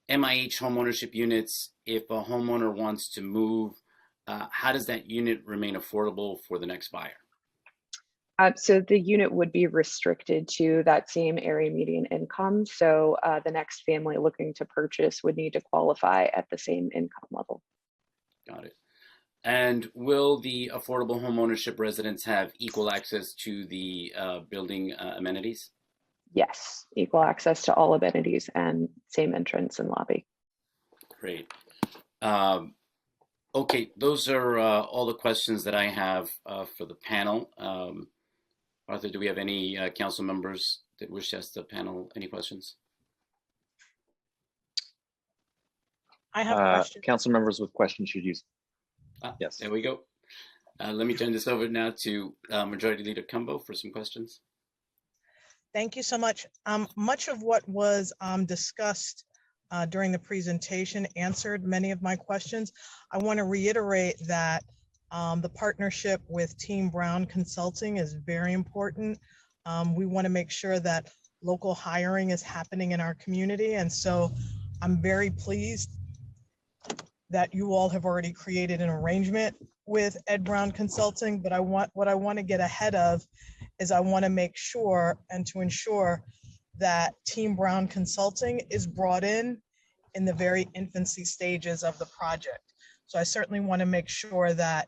MIH homeownership units, if a homeowner wants to move, how does that unit remain affordable for the next buyer? So the unit would be restricted to that same area median income. So the next family looking to purchase would need to qualify at the same income level. Got it. And will the affordable homeownership residents have equal access to the building amenities? Yes, equal access to all amenities and same entrance and lobby. Great. Okay, those are all the questions that I have for the panel. Arthur, do we have any council members that wish to ask the panel any questions? I have a question. Council members with questions should use. Yes. There we go. Let me turn this over now to Majority Leader Cumbo for some questions. Thank you so much. Much of what was discussed during the presentation answered many of my questions. I want to reiterate that the partnership with Team Brown Consulting is very important. We want to make sure that local hiring is happening in our community. And so I'm very pleased that you all have already created an arrangement with Ed Brown Consulting, but what I want to get ahead of is I want to make sure and to ensure that Team Brown Consulting is brought in the very infancy stages of the project. So I certainly want to make sure that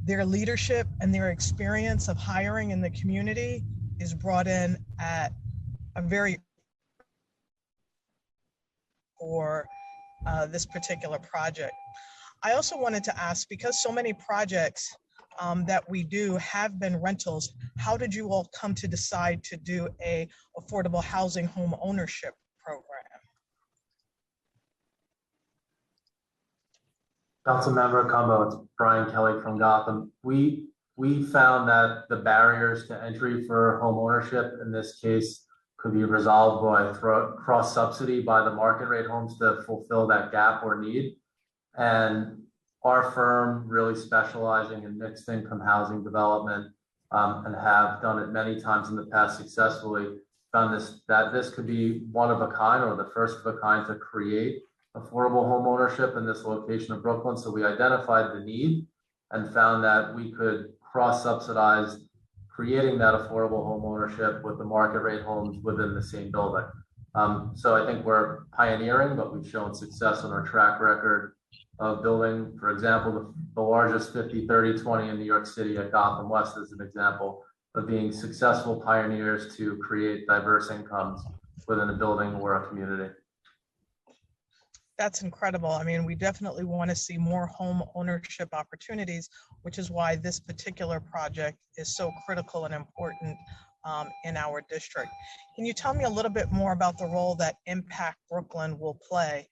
their leadership and their experience of hiring in the community is brought in at a very for this particular project. I also wanted to ask, because so many projects that we do have been rentals, how did you all come to decide to do a affordable housing home ownership program? Councilmember Cumbo, it's Brian Kelly from Gotham. We found that the barriers to entry for home ownership in this case could be resolved by cross subsidy by the market rate homes to fulfill that gap or need. And our firm, really specializing in mixed income housing development, and have done it many times in the past successfully, found that this could be one of a kind or the first of a kind to create affordable home ownership in this location of Brooklyn. So we identified the need and found that we could cross-subsidize creating that affordable home ownership with the market rate homes within the same building. So I think we're pioneering, but we've shown success on our track record of building, for example, the largest 50-30-20 in New York City at Gotham West is an example of being successful pioneers to create diverse incomes within a building or a community. That's incredible. I mean, we definitely want to see more home ownership opportunities, which is why this particular project is so critical and important in our district. Can you tell me a little bit more about the role that Impact Brooklyn will play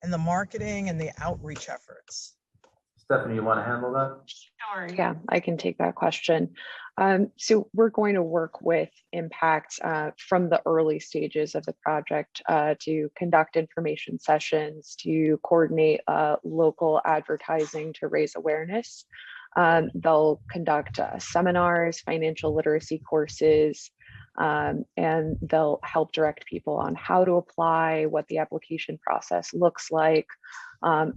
in the marketing and the outreach efforts? Stephanie, you want to handle that? Sure. Yeah, I can take that question. So we're going to work with Impact from the early stages of the project to conduct information sessions, to coordinate local advertising to raise awareness. They'll conduct seminars, financial literacy courses, and they'll help direct people on how to apply, what the application process looks like,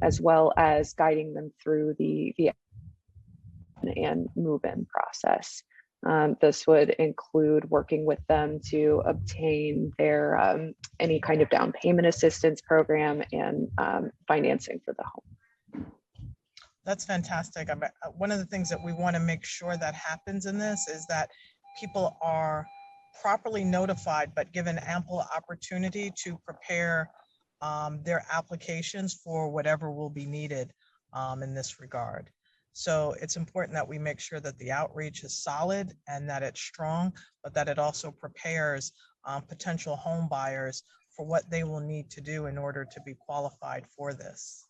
as well as guiding them through the and move-in process. This would include working with them to obtain their any kind of down payment assistance program and financing for the home. That's fantastic. One of the things that we want to make sure that happens in this is that people are properly notified, but given ample opportunity to prepare their applications for whatever will be needed in this regard. So it's important that we make sure that the outreach is solid and that it's strong, but that it also prepares potential home buyers for what they will need to do in order to be qualified for this.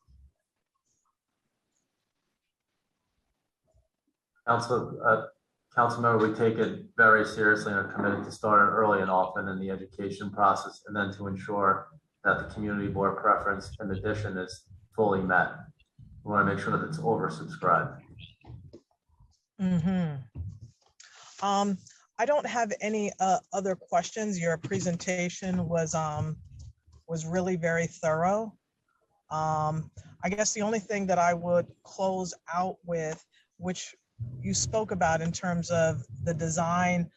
Councilmember, we take it very seriously and are committed to start early and often in the education process, and then to ensure that the community board preference in addition is fully met. We want to make sure that it's oversubscribed. I don't have any other questions. Your presentation was really very thorough. I guess the only thing that I would close out with, which you spoke about in terms of the design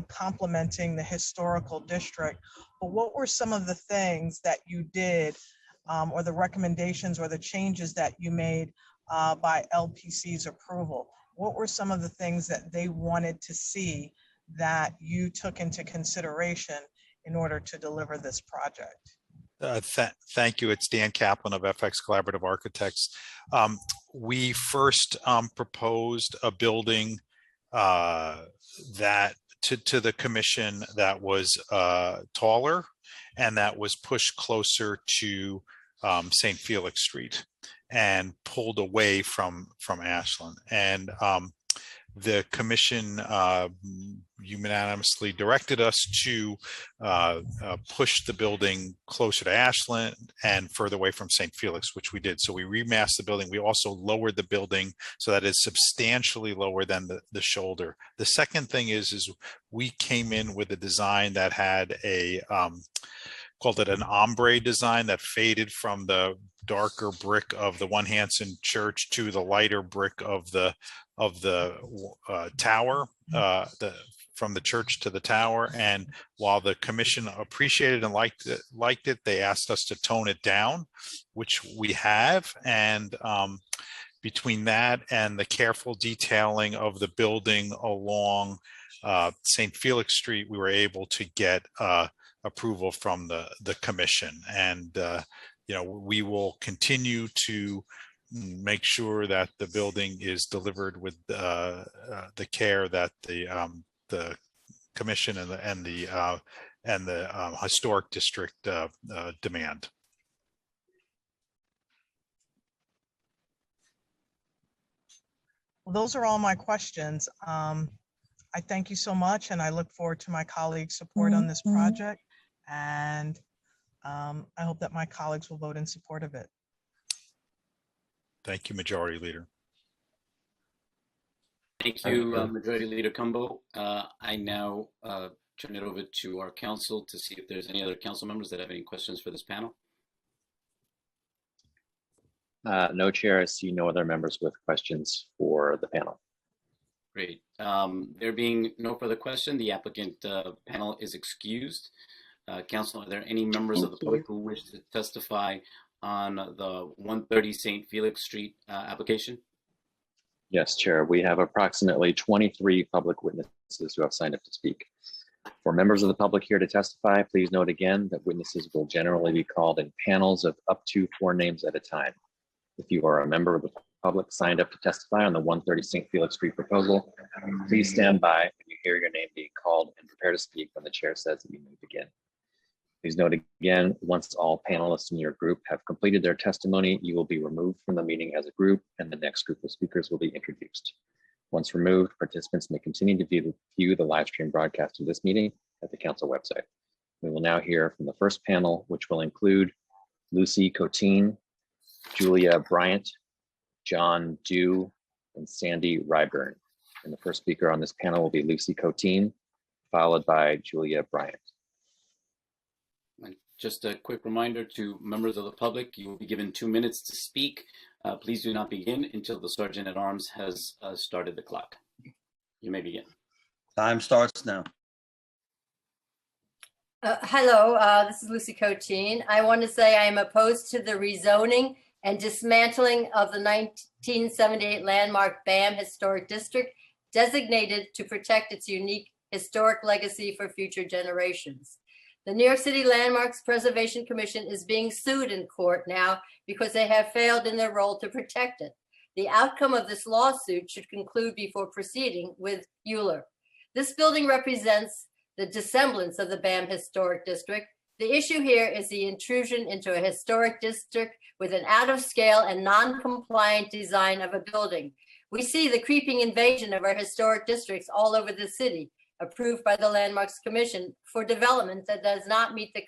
complementing the historical district, but what were some of the things that you did or the recommendations or the changes that you made by LPC's approval? What were some of the things that they wanted to see that you took into consideration in order to deliver this project? Thank you. It's Dan Kaplan of FX Collaborative Architects. We first proposed a building that to the commission that was taller and that was pushed closer to St. Felix Street and pulled away from Ashland. And the commission unanimously directed us to push the building closer to Ashland and further away from St. Felix, which we did. So we remasked the building. We also lowered the building so that it's substantially lower than the shoulder. The second thing is we came in with a design that had a called it an ombre design that faded from the darker brick of the One Hanson Church to the lighter brick of the tower, from the church to the tower. And while the commission appreciated and liked it, they asked us to tone it down, which we have. And between that and the careful detailing of the building along St. Felix Street, we were able to get approval from the commission. And we will continue to make sure that the building is delivered with the care that the commission and the historic district demand. Well, those are all my questions. I thank you so much, and I look forward to my colleagues' support on this project. And I hope that my colleagues will vote in support of it. Thank you, Majority Leader. Thank you, Majority Leader Cumbo. I now turn it over to our council to see if there's any other council members that have any questions for this panel. No, Chair. I see no other members with questions for the panel. Great. There being no further question, the applicant panel is excused. Council, are there any members of the public who wish to testify on the 130 St. Felix Street application? Yes, Chair. We have approximately 23 public witnesses who have signed up to speak. For members of the public here to testify, please note again that witnesses will generally be called in panels of up to 4 names at a time. If you are a member of the public signed up to testify on the 130 St. Felix Street proposal, please stand by when you hear your name being called and prepare to speak when the chair says that you may begin. Please note again, once all panelists in your group have completed their testimony, you will be removed from the meeting as a group and the next group of speakers will be introduced. Once removed, participants may continue to view the live stream broadcast of this meeting at the council website. We will now hear from the first panel, which will include Lucy Coteen, Julia Bryant, John Dew, and Sandy Ryburn. And the first speaker on this panel will be Lucy Coteen, followed by Julia Bryant. Just a quick reminder to members of the public, you will be given 2 minutes to speak. Please do not begin until the Sergeant at Arms has started the clock. You may begin. Time starts now. Hello, this is Lucy Coteen. I want to say I am opposed to the rezoning and dismantling of the 1978 landmark BAM Historic District designated to protect its unique historic legacy for future generations. The New York City Landmarks Preservation Commission is being sued in court now because they have failed in their role to protect it. The outcome of this lawsuit should conclude before proceeding with Euler. This building represents the dissemblance of the BAM Historic District. The issue here is the intrusion into a historic district with an out-of-scale and non-compliant design of a building. We see the creeping invasion of our historic districts all over the city, approved by the Landmarks Commission for development that does not meet the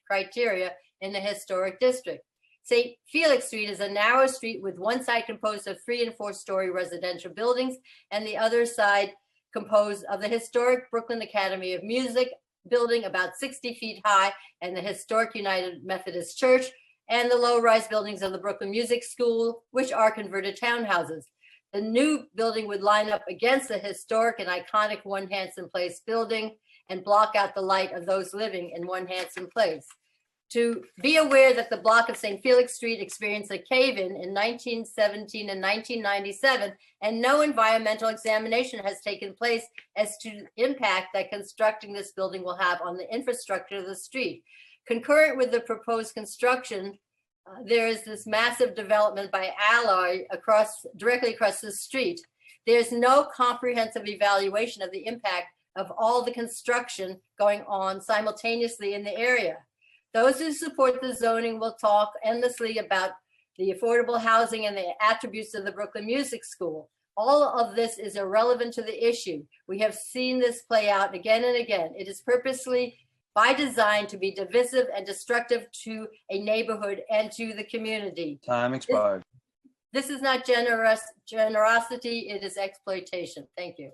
criteria in the historic district. St. Felix Street is a narrow street with one side composed of 3- and 4-story residential buildings and the other side composed of the historic Brooklyn Academy of Music building about 60 feet high and the historic United Methodist Church and the low-rise buildings of the Brooklyn Music School, which are converted townhouses. The new building would line up against the historic and iconic One Hanson Place building and block out the light of those living in One Hanson Place. To be aware that the block of St. Felix Street experienced a cave-in 1917 and 1997, and no environmental examination has taken place as to the impact that constructing this building will have on the infrastructure of the street. Concurrent with the proposed construction, there is this massive development by Alloy directly across the street. There's no comprehensive evaluation of the impact of all the construction going on simultaneously in the area. Those who support the zoning will talk endlessly about the affordable housing and the attributes of the Brooklyn Music School. All of this is irrelevant to the issue. We have seen this play out again and again. It is purposely by design to be divisive and destructive to a neighborhood and to the community. Time expired. This is not generosity, it is exploitation. Thank you.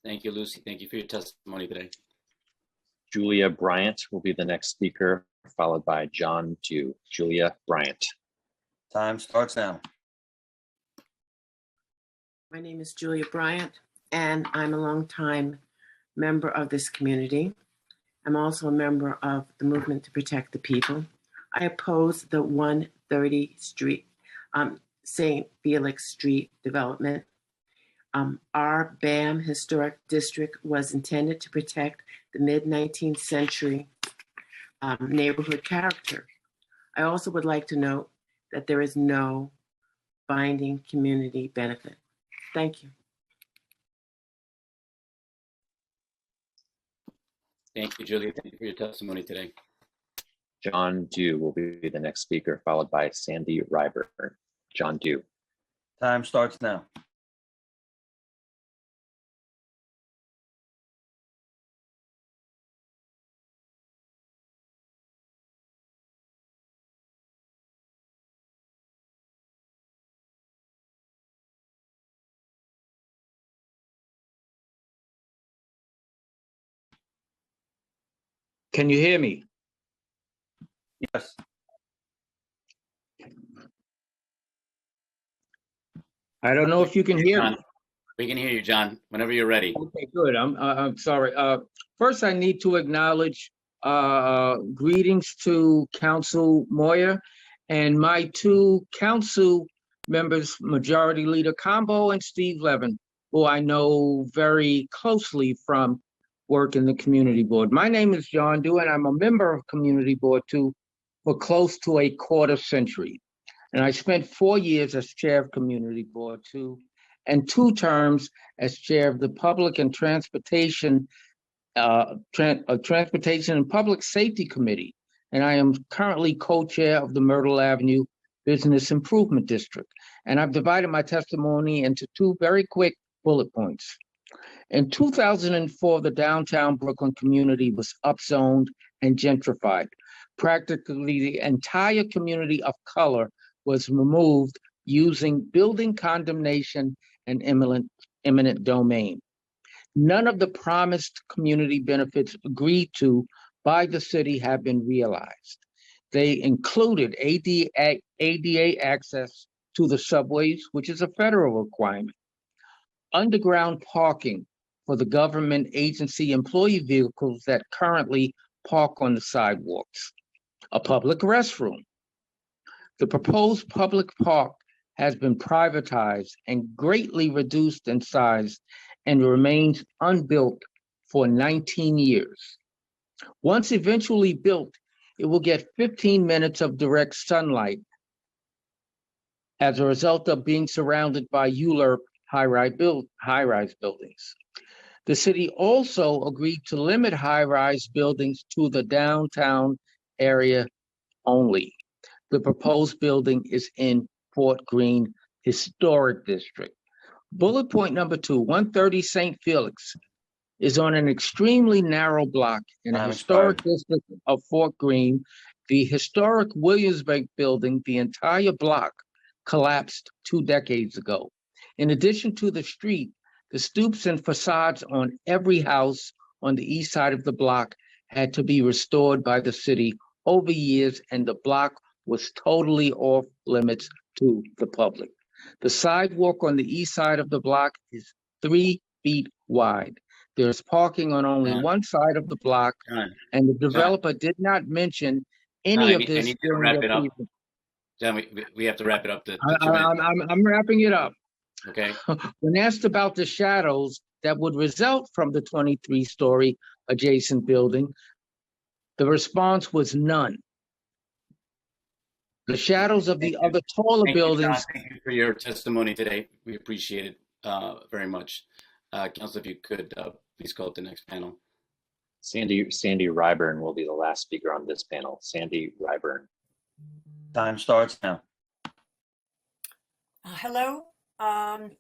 Thank you, Lucy. Thank you for your testimony today. Julia Bryant will be the next speaker, followed by John Dew. Julia Bryant. Time starts now. My name is Julia Bryant, and I'm a longtime member of this community. I'm also a member of the Movement to Protect the People. I oppose the 130 Street, St. Felix Street development. Our BAM Historic District was intended to protect the mid-19th century neighborhood character. I also would like to note that there is no binding community benefit. Thank you. Thank you, Julia. Thank you for your testimony today. John Dew will be the next speaker, followed by Sandy Ryburn. John Dew. Time starts now. Can you hear me? Yes. I don't know if you can hear me. We can hear you, John, whenever you're ready. Okay, good. I'm sorry. First, I need to acknowledge greetings to Council Moyer and my two council members, Majority Leader Combo and Steve Levin, who I know very closely from work in the community board. My name is John Dew, and I'm a member of community board too for close to a quarter century. And I spent 4 years as chair of community board too, and 2 terms as chair of the Public and Transportation Transportation and Public Safety Committee, and I am currently co-chair of the Myrtle Avenue Business Improvement District. And I've divided my testimony into two very quick bullet points. In 2004, the downtown Brooklyn community was upzoned and gentrified. Practically the entire community of color was removed using building condemnation and eminent domain. None of the promised community benefits agreed to by the city have been realized. They included ADA access to the subways, which is a federal requirement, underground parking for the government agency employee vehicles that currently park on the sidewalks, a public restroom. The proposed public park has been privatized and greatly reduced in size and remains unbuilt for 19 years. Once eventually built, it will get 15 minutes of direct sunlight as a result of being surrounded by ULURP high-rise buildings. The city also agreed to limit high-rise buildings to the downtown area only. The proposed building is in Fort Greene Historic District. Bullet point number 2, 130 St. Felix is on an extremely narrow block in a historic district of Fort Greene. The historic Williamsburg building, the entire block, collapsed 2 decades ago. In addition to the street, the stoops and facades on every house on the east side of the block had to be restored by the city over years, and the block was totally off limits to the public. The sidewalk on the east side of the block is 3 feet wide. There's parking on only one side of the block, and the developer did not mention any of this. I need to wrap it up. John, we have to wrap it up. I'm wrapping it up. Okay. When asked about the shadows that would result from the 23-story adjacent building, the response was none. The shadows of the other taller buildings. Thank you for your testimony today. We appreciate it very much. Council, if you could please call up the next panel. Sandy Ryburn will be the last speaker on this panel. Sandy Ryburn. Time starts now. Hello.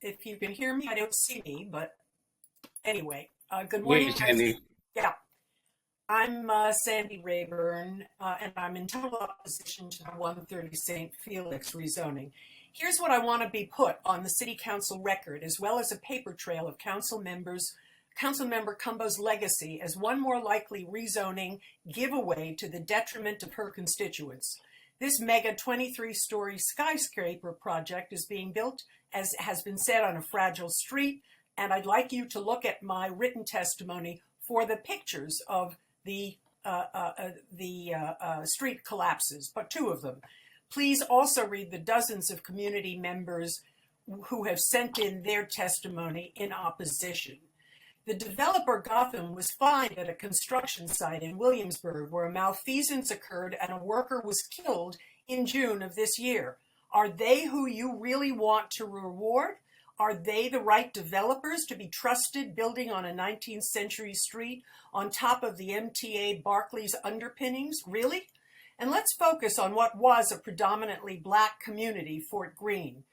If you can hear me, I don't see me, but anyway, good morning. Sandy. Yeah. I'm Sandy Rayburn, and I'm in total opposition to the 130 St. Felix rezoning. Here's what I want to be put on the City Council record, as well as a paper trail of Councilmember Cumbo's legacy as one more likely rezoning giveaway to the detriment of her constituents. This mega 23-story skyscraper project is being built, as has been said, on a fragile street, and I'd like you to look at my written testimony for the pictures of the street collapses, but 2 of them. Please also read the dozens of community members who have sent in their testimony in opposition. The developer Gotham was fined at a construction site in Williamsburg where a malfeasance occurred and a worker was killed in June of this year. Are they who you really want to reward? Are they the right developers to be trusted building on a 19th century street on top of the MTA Barclays underpinnings? Really? And let's focus on what was a predominantly Black community, Fort Greene.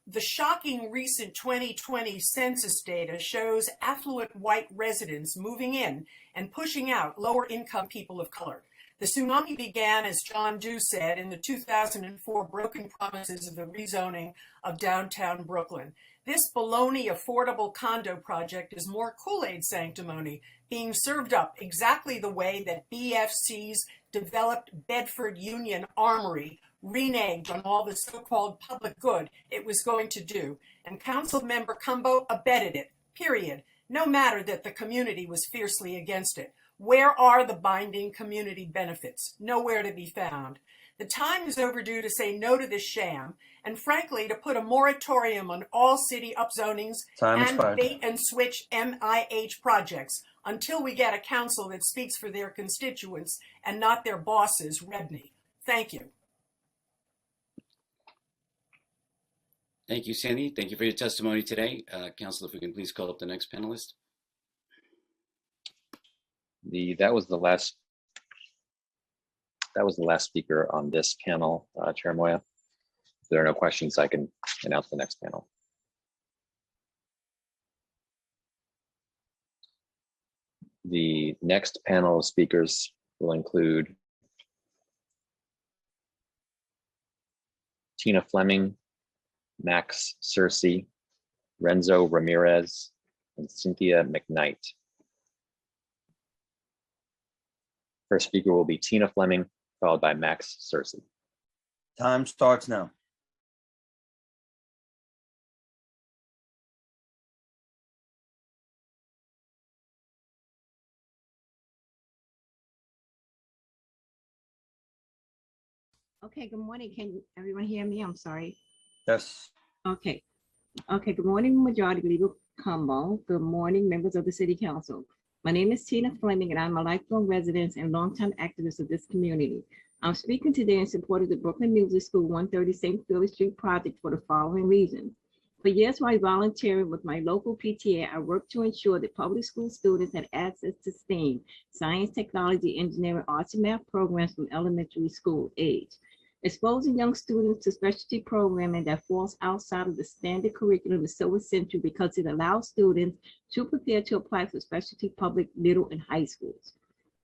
The shocking recent 2020 census data shows affluent white residents moving in and pushing out lower income people of color. The tsunami began, as John Dew said, in the 2004 broken promises of the rezoning of downtown Brooklyn. This baloney affordable condo project is more Kool-Aid sanctimony being served up exactly the way that BFC's developed Bedford Union Armory reneged on all the so-called public good it was going to do. And Councilmember Cumbo abetted it, period. No matter that the community was fiercely against it. Where are the binding community benefits? Nowhere to be found. The time is overdue to say no to this sham, and frankly, to put a moratorium on all city upzonings and bait and switch MIH projects until we get a council that speaks for their constituents and not their bosses, Rebney. Thank you. Thank you, Sandy. Thank you for your testimony today. Council, if we can please call up the next panelist. That was the last speaker on this panel, Chair Moya. If there are no questions, I can announce the next panel. The next panel of speakers will include Tina Fleming, Max Searcy, Renzo Ramirez, and Cynthia McKnight. First speaker will be Tina Fleming, followed by Max Searcy. Time starts now. Okay, good morning. Can everyone hear me? I'm sorry. Yes. Okay. Okay, good morning, Majority Leader Combo. Good morning, members of the City Council. My name is Tina Fleming, and I'm a lifelong resident and longtime activist of this community. I'm speaking today in support of the Brooklyn Music School 130 St. Philip Street project for the following reasons. For years while volunteering with my local PTA, I worked to ensure that public school students had access to STEAM, science, technology, engineering, arts, and math programs from elementary school age. Exposing young students to specialty programming that falls outside of the standard curriculum is so essential because it allows students to prepare to apply for specialty public, middle, and high schools.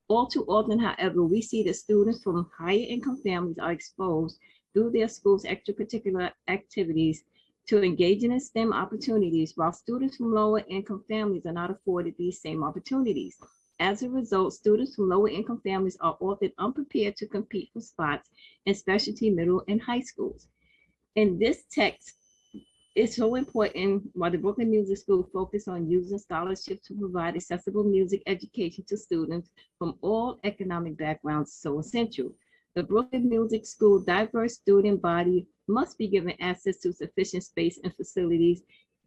All too often, however, we see that students from higher income families are exposed through their school's extracurricular activities to engage in STEM opportunities, while students from lower income families are not afforded these same opportunities. As a result, students from lower income families are often unprepared to compete for spots in specialty middle and high schools. In this text, it's so important why the Brooklyn Music School focus on using scholarships to provide accessible music education to students from all economic backgrounds is so essential. The Brooklyn Music School diverse student body must be given access to sufficient space and facilities,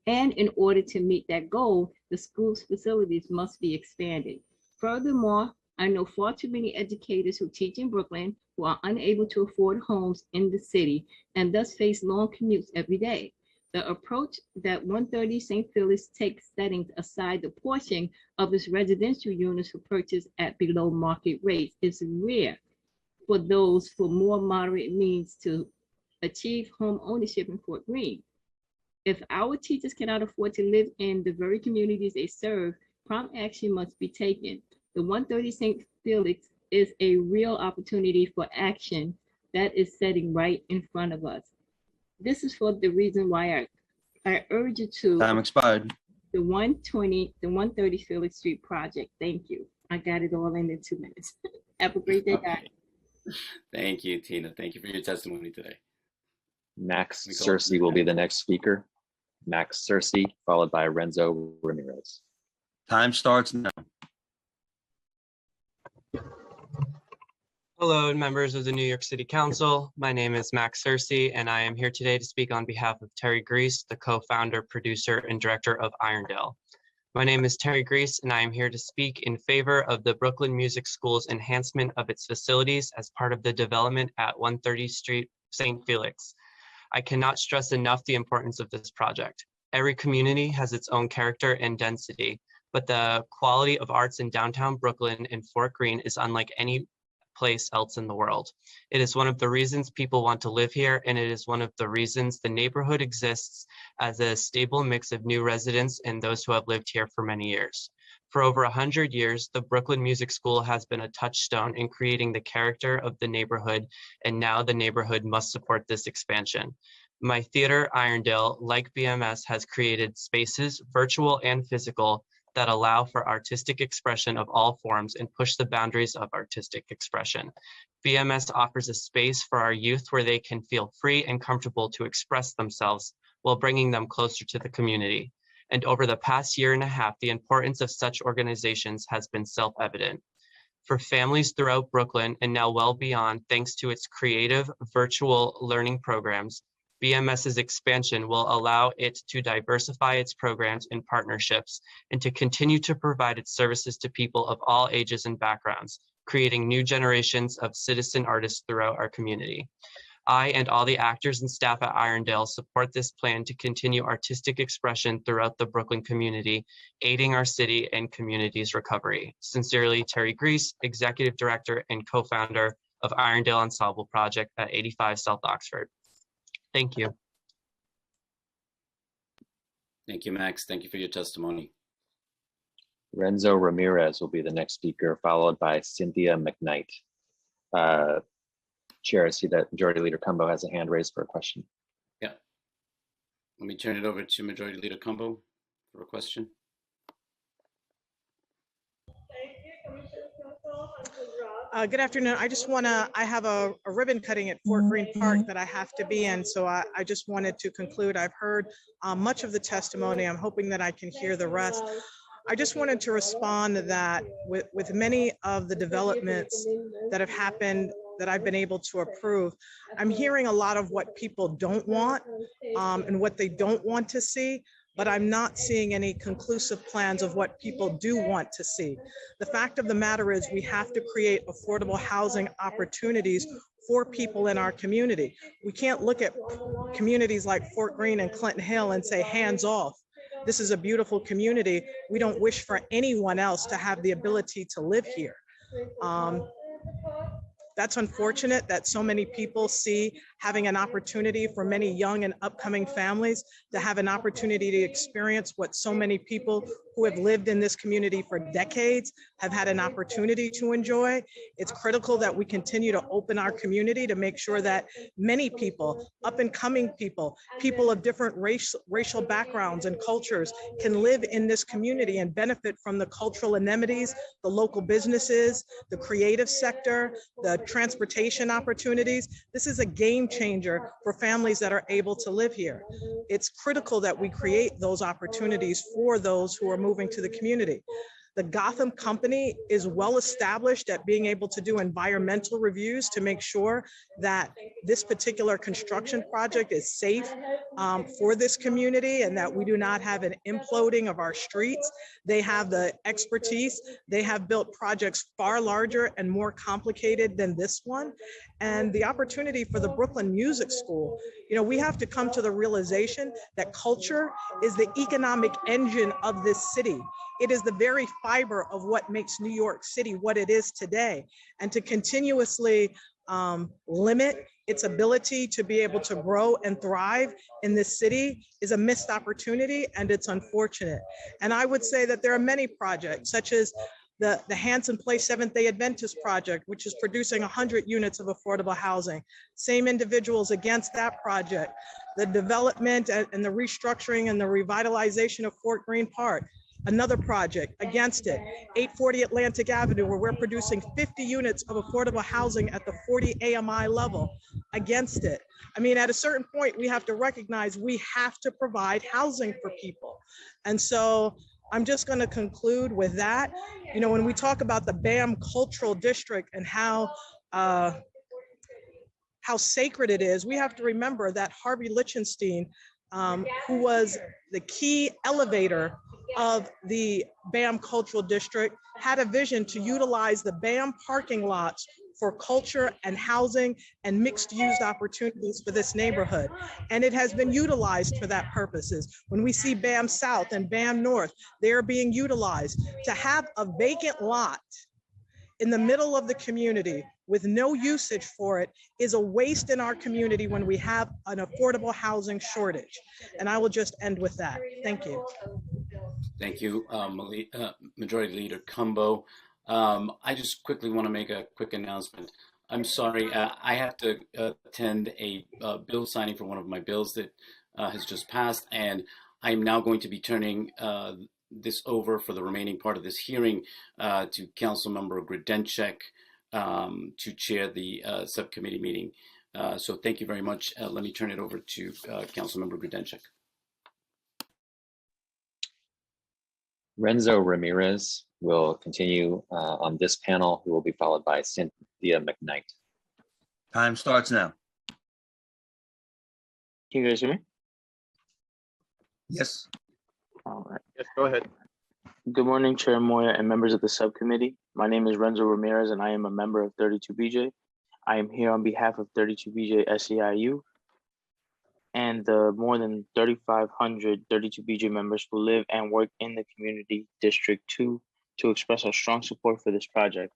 and in order to meet that goal, the school's facilities must be expanded. Furthermore, I know far too many educators who teach in Brooklyn who are unable to afford homes in the city and thus face long commutes every day. The approach that 130 St. Philip's takes, setting aside the portion of its residential units for purchase at below market rates, is rare for those for more moderate means to achieve home ownership in Fort Greene. If our teachers cannot afford to live in the very communities they serve, prompt action must be taken. The 130 St. Felix is a real opportunity for action that is sitting right in front of us. This is for the reason why I urge you to Time expired. the 130 Felix Street project. Thank you. I got it all in 2 minutes. Have a great day, guys. Thank you, Tina. Thank you for your testimony today. Max Searcy will be the next speaker. Max Searcy, followed by Renzo Ramirez. Time starts now. Hello, members of the New York City Council. My name is Max Searcy, and I am here today to speak on behalf of Terry Grease, the co-founder, producer, and director of Irondale. My name is Terry Grease, and I am here to speak in favor of the Brooklyn Music School's enhancement of its facilities as part of the development at 130 Street St. Felix. I cannot stress enough the importance of this project. Every community has its own character and density, but the quality of arts in downtown Brooklyn and Fort Greene is unlike any place else in the world. It is one of the reasons people want to live here, and it is one of the reasons the neighborhood exists as a stable mix of new residents and those who have lived here for many years. For over 100 years, the Brooklyn Music School has been a touchstone in creating the character of the neighborhood, and now the neighborhood must support this expansion. My theater, Irondale, like BMS, has created spaces, virtual and physical, that allow for artistic expression of all forms and push the boundaries of artistic expression. BMS offers a space for our youth where they can feel free and comfortable to express themselves while bringing them closer to the community. And over the past year and a half, the importance of such organizations has been self-evident. For families throughout Brooklyn and now well beyond, thanks to its creative virtual learning programs, BMS's expansion will allow it to diversify its programs and partnerships and to continue to provide its services to people of all ages and backgrounds, creating new generations of citizen artists throughout our community. I and all the actors and staff at Irondale support this plan to continue artistic expression throughout the Brooklyn community, aiding our city and community's recovery. Sincerely, Terry Grease, Executive Director and co-founder of Irondale Ensemble Project at 85 South Oxford. Thank you. Thank you, Max. Thank you for your testimony. Renzo Ramirez will be the next speaker, followed by Cynthia McKnight. Chair, I see that Majority Leader Cumbo has a hand raised for a question. Yeah. Let me turn it over to Majority Leader Cumbo for a question. Good afternoon. I have a ribbon cutting at Fort Greene Park that I have to be in. So I just wanted to conclude. I've heard much of the testimony. I'm hoping that I can hear the rest. I just wanted to respond to that with many of the developments that have happened that I've been able to approve. I'm hearing a lot of what people don't want and what they don't want to see, but I'm not seeing any conclusive plans of what people do want to see. The fact of the matter is we have to create affordable housing opportunities for people in our community. We can't look at communities like Fort Greene and Clinton Hill and say, hands off. This is a beautiful community. We don't wish for anyone else to have the ability to live here. That's unfortunate that so many people see having an opportunity for many young and upcoming families to have an opportunity to experience what so many people who have lived in this community for decades have had an opportunity to enjoy. It's critical that we continue to open our community to make sure that many people, up and coming people, people of different racial backgrounds and cultures can live in this community and benefit from the cultural amenities, the local businesses, the creative sector, the transportation opportunities. This is a game changer for families that are able to live here. It's critical that we create those opportunities for those who are moving to the community. The Gotham Company is well established at being able to do environmental reviews to make sure that this particular construction project is safe for this community and that we do not have an imploding of our streets. They have the expertise. They have built projects far larger and more complicated than this one. And the opportunity for the Brooklyn Music School, we have to come to the realization that culture is the economic engine of this city. It is the very fiber of what makes New York City what it is today. And to continuously limit its ability to be able to grow and thrive in this city is a missed opportunity, and it's unfortunate. And I would say that there are many projects, such as the Hanson Place Seventh-day Adventist project, which is producing 100 units of affordable housing. Same individuals against that project. The development and the restructuring and the revitalization of Fort Greene Park. Another project against it, 840 Atlantic Avenue, where we're producing 50 units of affordable housing at the 40 AMI level, against it. I mean, at a certain point, we have to recognize we have to provide housing for people. And so I'm just going to conclude with that. When we talk about the BAM Cultural District and how sacred it is, we have to remember that Harvey Lichtenstein, who was the key elevator of the BAM Cultural District, had a vision to utilize the BAM parking lots for culture and housing and mixed use opportunities for this neighborhood. And it has been utilized for that purposes. When we see BAM South and BAM North, they're being utilized. To have a vacant lot in the middle of the community with no usage for it is a waste in our community when we have an affordable housing shortage. And I will just end with that. Thank you. Thank you, Majority Leader Cumbo. I just quickly want to make a quick announcement. I'm sorry, I have to attend a bill signing for one of my bills that has just passed, and I'm now going to be turning this over for the remaining part of this hearing to Councilmember Grodenchik to chair the subcommittee meeting. So thank you very much. Let me turn it over to Councilmember Grodenchik. Renzo Ramirez will continue on this panel, who will be followed by Cynthia McKnight. Time starts now. Can you guys hear me? Yes. All right. Yes, go ahead. Good morning, Chair Moya and members of the subcommittee. My name is Renzo Ramirez, and I am a member of 32BJ. I am here on behalf of 32BJ SEIU and the more than 3,500 32BJ members who live and work in the Community District 2 to express our strong support for this project.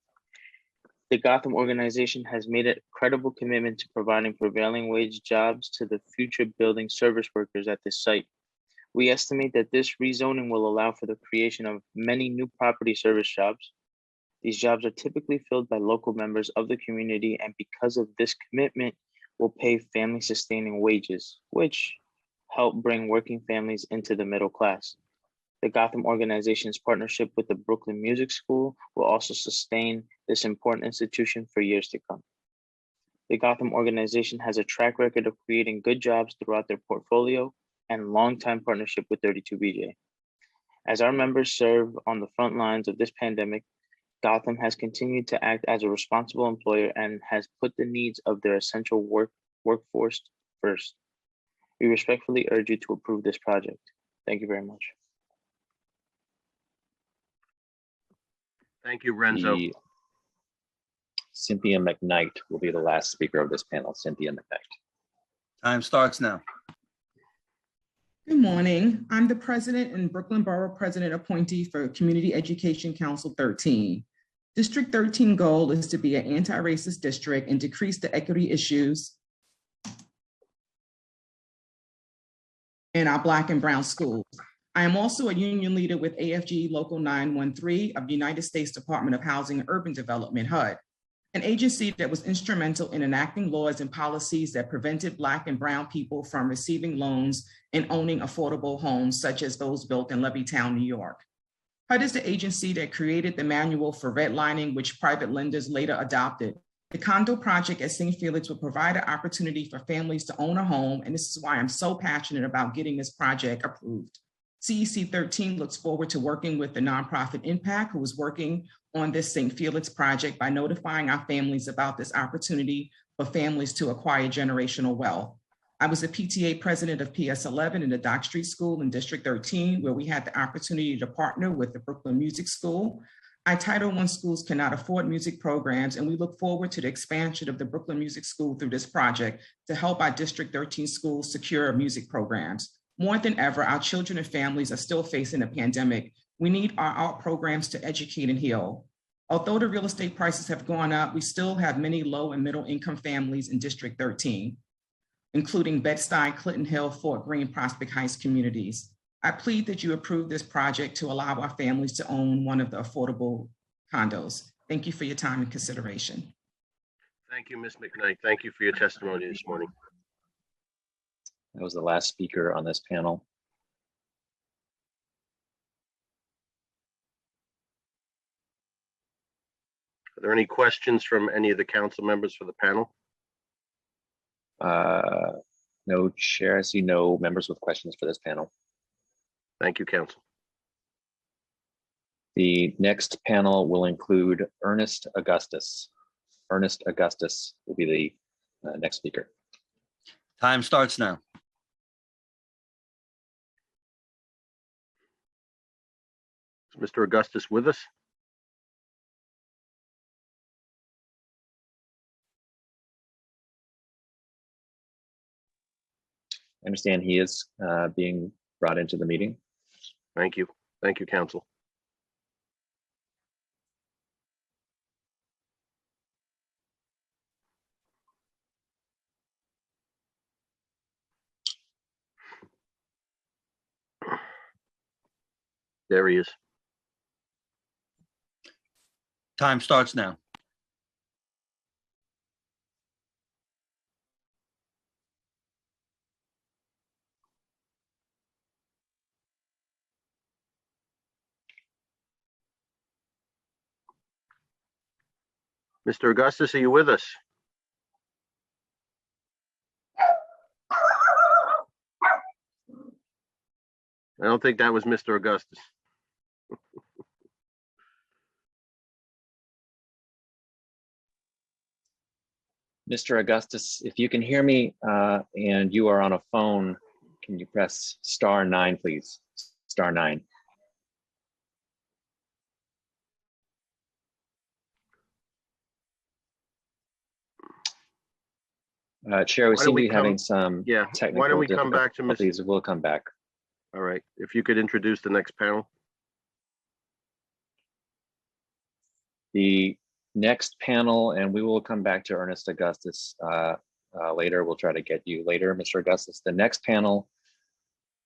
The Gotham organization has made a credible commitment to providing prevailing wage jobs to the future building service workers at this site. We estimate that this rezoning will allow for the creation of many new property service jobs. These jobs are typically filled by local members of the community, and because of this commitment, will pay family sustaining wages, which help bring working families into the middle class. The Gotham organization's partnership with the Brooklyn Music School will also sustain this important institution for years to come. The Gotham organization has a track record of creating good jobs throughout their portfolio and longtime partnership with 32BJ. As our members serve on the front lines of this pandemic, Gotham has continued to act as a responsible employer and has put the needs of their essential workforce first. We respectfully urge you to approve this project. Thank you very much. Thank you, Renzo. Cynthia McKnight will be the last speaker of this panel. Cynthia McKnight. Time starts now. Good morning. I'm the president and Brooklyn Borough President appointee for Community Education Council 13. District 13 goal is to be an anti-racist district and decrease the equity issues in our Black and brown schools. I am also a union leader with AFG Local 913 of the United States Department of Housing and Urban Development, HUD, an agency that was instrumental in enacting laws and policies that prevented Black and brown people from receiving loans and owning affordable homes, such as those built in Levittown, New York. HUD is the agency that created the manual for redlining, which private lenders later adopted. The condo project at St. Felix will provide an opportunity for families to own a home, and this is why I'm so passionate about getting this project approved. CEC 13 looks forward to working with the nonprofit Impact, who is working on this St. Felix project by notifying our families about this opportunity for families to acquire generational wealth. I was the PTA president of PS 11 in the Dock Street School in District 13, where we had the opportunity to partner with the Brooklyn Music School. Our Title I schools cannot afford music programs, and we look forward to the expansion of the Brooklyn Music School through this project to help our District 13 schools secure music programs. More than ever, our children and families are still facing a pandemic. We need our art programs to educate and heal. Although the real estate prices have gone up, we still have many low and middle income families in District 13, including Bed-Stuy, Clinton Hill, Fort Greene, Prospect Heights communities. I plead that you approve this project to allow our families to own one of the affordable condos. Thank you for your time and consideration. Thank you, Ms. McKnight. Thank you for your testimony this morning. That was the last speaker on this panel. Are there any questions from any of the council members for the panel? No, Chair. I see no members with questions for this panel. Thank you, Council. The next panel will include Ernest Augustus. Ernest Augustus will be the next speaker. Time starts now. Is Mr. Augustus with us? I understand he is being brought into the meeting. Thank you. Thank you, Council. There he is. Time starts now. Mr. Augustus, are you with us? I don't think that was Mr. Augustus. Mr. Augustus, if you can hear me and you are on a phone, can you press *9, please? *9. Chair, we Why don't seem to we be having come- some Yeah, technical why don't we come back to Ms. difficulties. We'll come back. All right, if you could introduce the next panel. The next panel, and we will come back to Ernest Augustus later. We'll try to get you later, Mr. Augustus. The next panel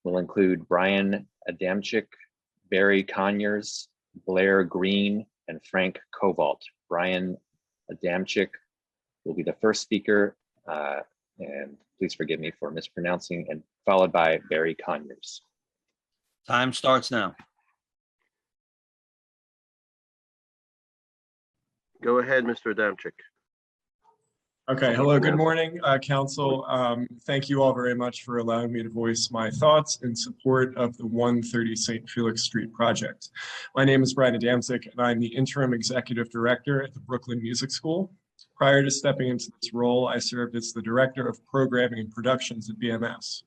will include Brian Adamczyk, Barry Conyers, Blair Green, and Frank Kovalt. Brian Adamczyk will be the first speaker, and please forgive me for mispronouncing, and followed by Barry Conyers. Time starts now. Go ahead, Mr. Adamczyk. Okay, hello, good morning, Council. Thank you all very much for allowing me to voice my thoughts in support of the 130 St. Felix Street project. My name is Brian Adamczyk, and I'm the Interim Executive Director at the Brooklyn Music School. Prior to stepping into this role, I served as the Director of Programming and Productions at BMS.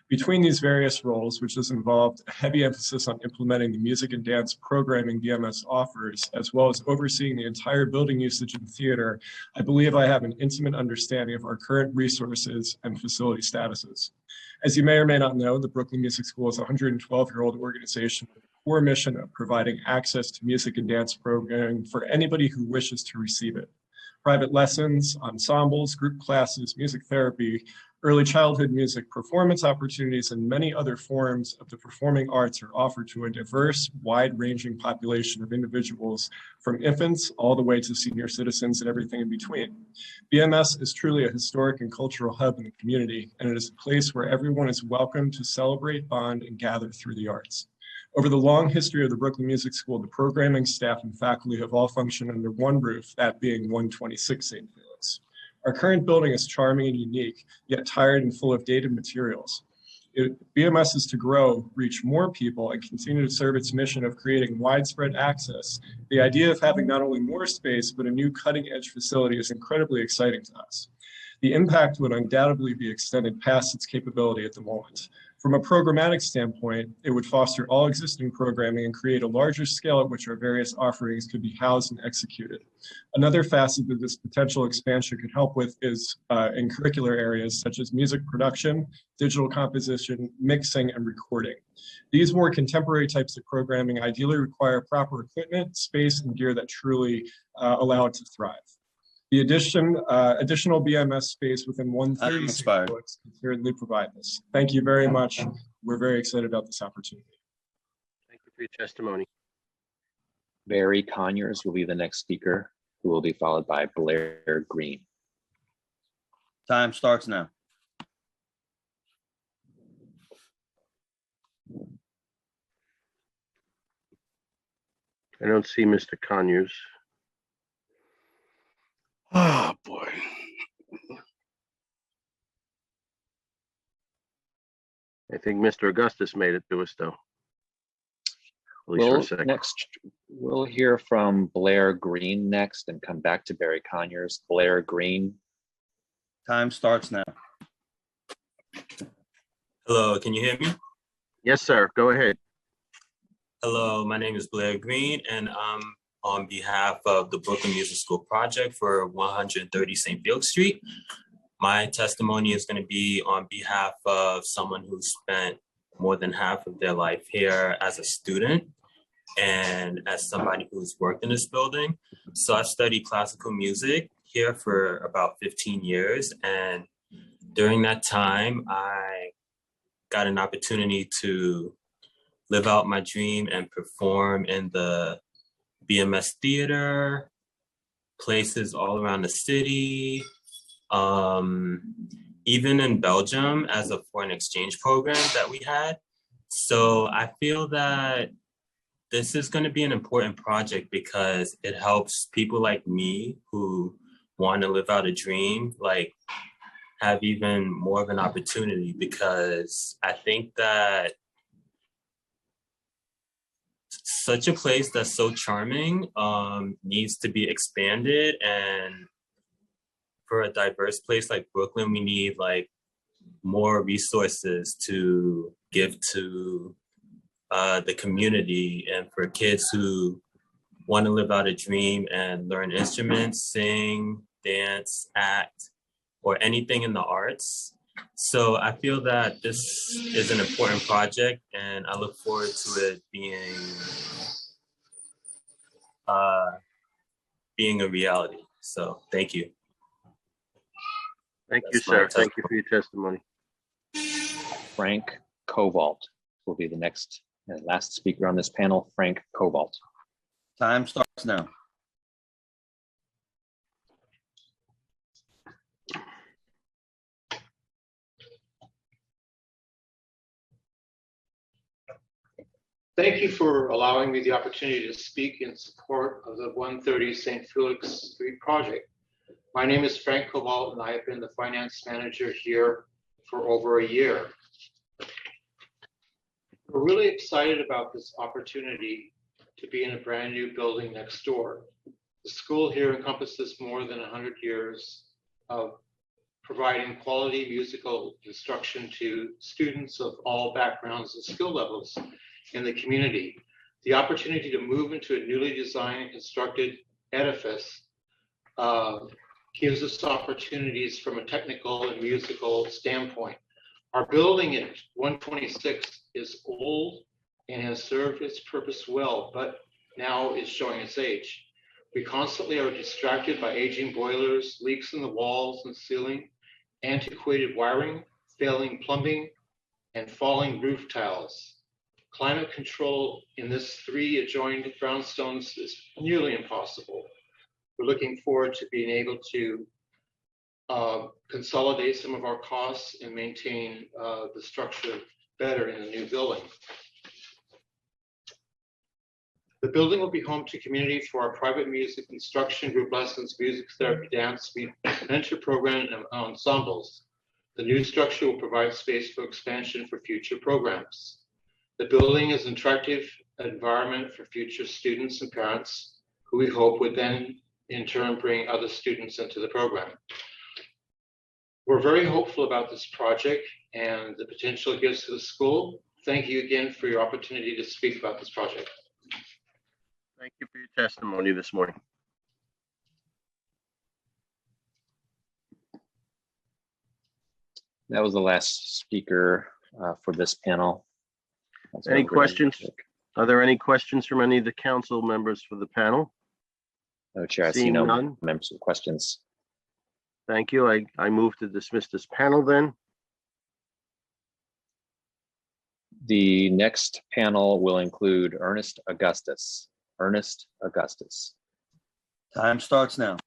Between these various roles, which has involved a heavy emphasis on implementing the music and dance programming BMS offers, as well as overseeing the entire building usage in theater, I believe I have an intimate understanding of our current resources and facility statuses. As you may or may not know, the Brooklyn Music School is a 112-year-old organization with a core mission of providing access to music and dance programming for anybody who wishes to receive it. Private lessons, ensembles, group classes, music therapy, early childhood music, performance opportunities, and many other forms of the performing arts are offered to a diverse, wide-ranging population of individuals, from infants all the way to senior citizens and everything in between. BMS is truly a historic and cultural hub in the community, and it is a place where everyone is welcome to celebrate, bond, and gather through the arts. Over the long history of the Brooklyn Music School, the programming staff and faculty have all functioned under one roof, that being 126 St. Felix. Our current building is charming and unique, yet tired and full of dated materials. BMS is to grow, reach more people, and continue to serve its mission of creating widespread access. The idea of having not only more space, but a new cutting-edge facility is incredibly exciting to us. The impact would undoubtedly be extended past its capability at the moment. From a programmatic standpoint, it would foster all existing programming and create a larger scale at which our various offerings could be housed and executed. Another facet that this potential expansion could help with is in curricular areas such as music production, digital composition, mixing, and recording. These more contemporary types of programming ideally require proper equipment, space, and gear that truly allow it to thrive. The additional BMS space within 130 St. Felix can certainly provide this. Thank you very much. We're very excited about this opportunity. Thank you for your testimony. Barry Conyers will be the next speaker, who will be followed by Blair Green. Time starts now. I don't see Mr. Conyers. Oh, boy. I think Mr. Augustus made it to us, though. At least for a second. We'll hear from Blair Green next and come back to Barry Conyers. Blair Green. Time starts now. Hello, can you hear me? Yes, sir. Go ahead. Hello, my name is Blair Green, and I'm on behalf of the Brooklyn Music School project for 130 St. Felix Street. My testimony is going to be on behalf of someone who spent more than half of their life here as a student and as somebody who's worked in this building. So I studied classical music here for about 15 years. And during that time, I got an opportunity to live out my dream and perform in the BMS Theater, places all around the city, even in Belgium as a foreign exchange program that we had. So I feel that this is going to be an important project because it helps people like me who want to live out a dream, like have even more of an opportunity, because I think that such a place that's so charming needs to be expanded. And for a diverse place like Brooklyn, we need like more resources to give to the community, and for kids who want to live out a dream and learn instruments, sing, dance, act, or anything in the arts. So I feel that this is an important project, and I look forward to it being a reality. So thank you. Thank you, sir. Thank you for your testimony. Frank Kovalt will be the next and last speaker on this panel. Frank Kovalt. Time starts now. Thank you for allowing me the opportunity to speak in support of the 130 St. Felix Street project. My name is Frank Kovalt, and I have been the finance manager here for over a year. We're really excited about this opportunity to be in a brand new building next door. The school here encompasses more than 100 years of providing quality musical instruction to students of all backgrounds and skill levels in the community. The opportunity to move into a newly designed and constructed edifice gives us opportunities from a technical and musical standpoint. Our building at 126 is old and has served its purpose well, but now is showing its age. We constantly are distracted by aging boilers, leaks in the walls and ceiling, antiquated wiring, failing plumbing, and falling roof tiles. Climate control in this 3 adjoined brownstones is nearly impossible. We're looking forward to being able to consolidate some of our costs and maintain the structure better in the new building. The building will be home to community for our private music instruction, group lessons, music therapy, dance, mentor program, and ensembles. The new structure will provide space for expansion for future programs. The building is an attractive environment for future students and parents, who we hope would then in turn bring other students into the program. We're very hopeful about this project and the potential it gives to the school. Thank you again for your opportunity to speak about this project. Thank you for your testimony this morning. That was the last speaker for this panel. Any questions? Are there any questions from any of the council members for the panel? No, Chair, I see no members with questions. Thank you. I move to dismiss this panel then. The next panel will include Ernest Augustus. Ernest Augustus. Time starts now.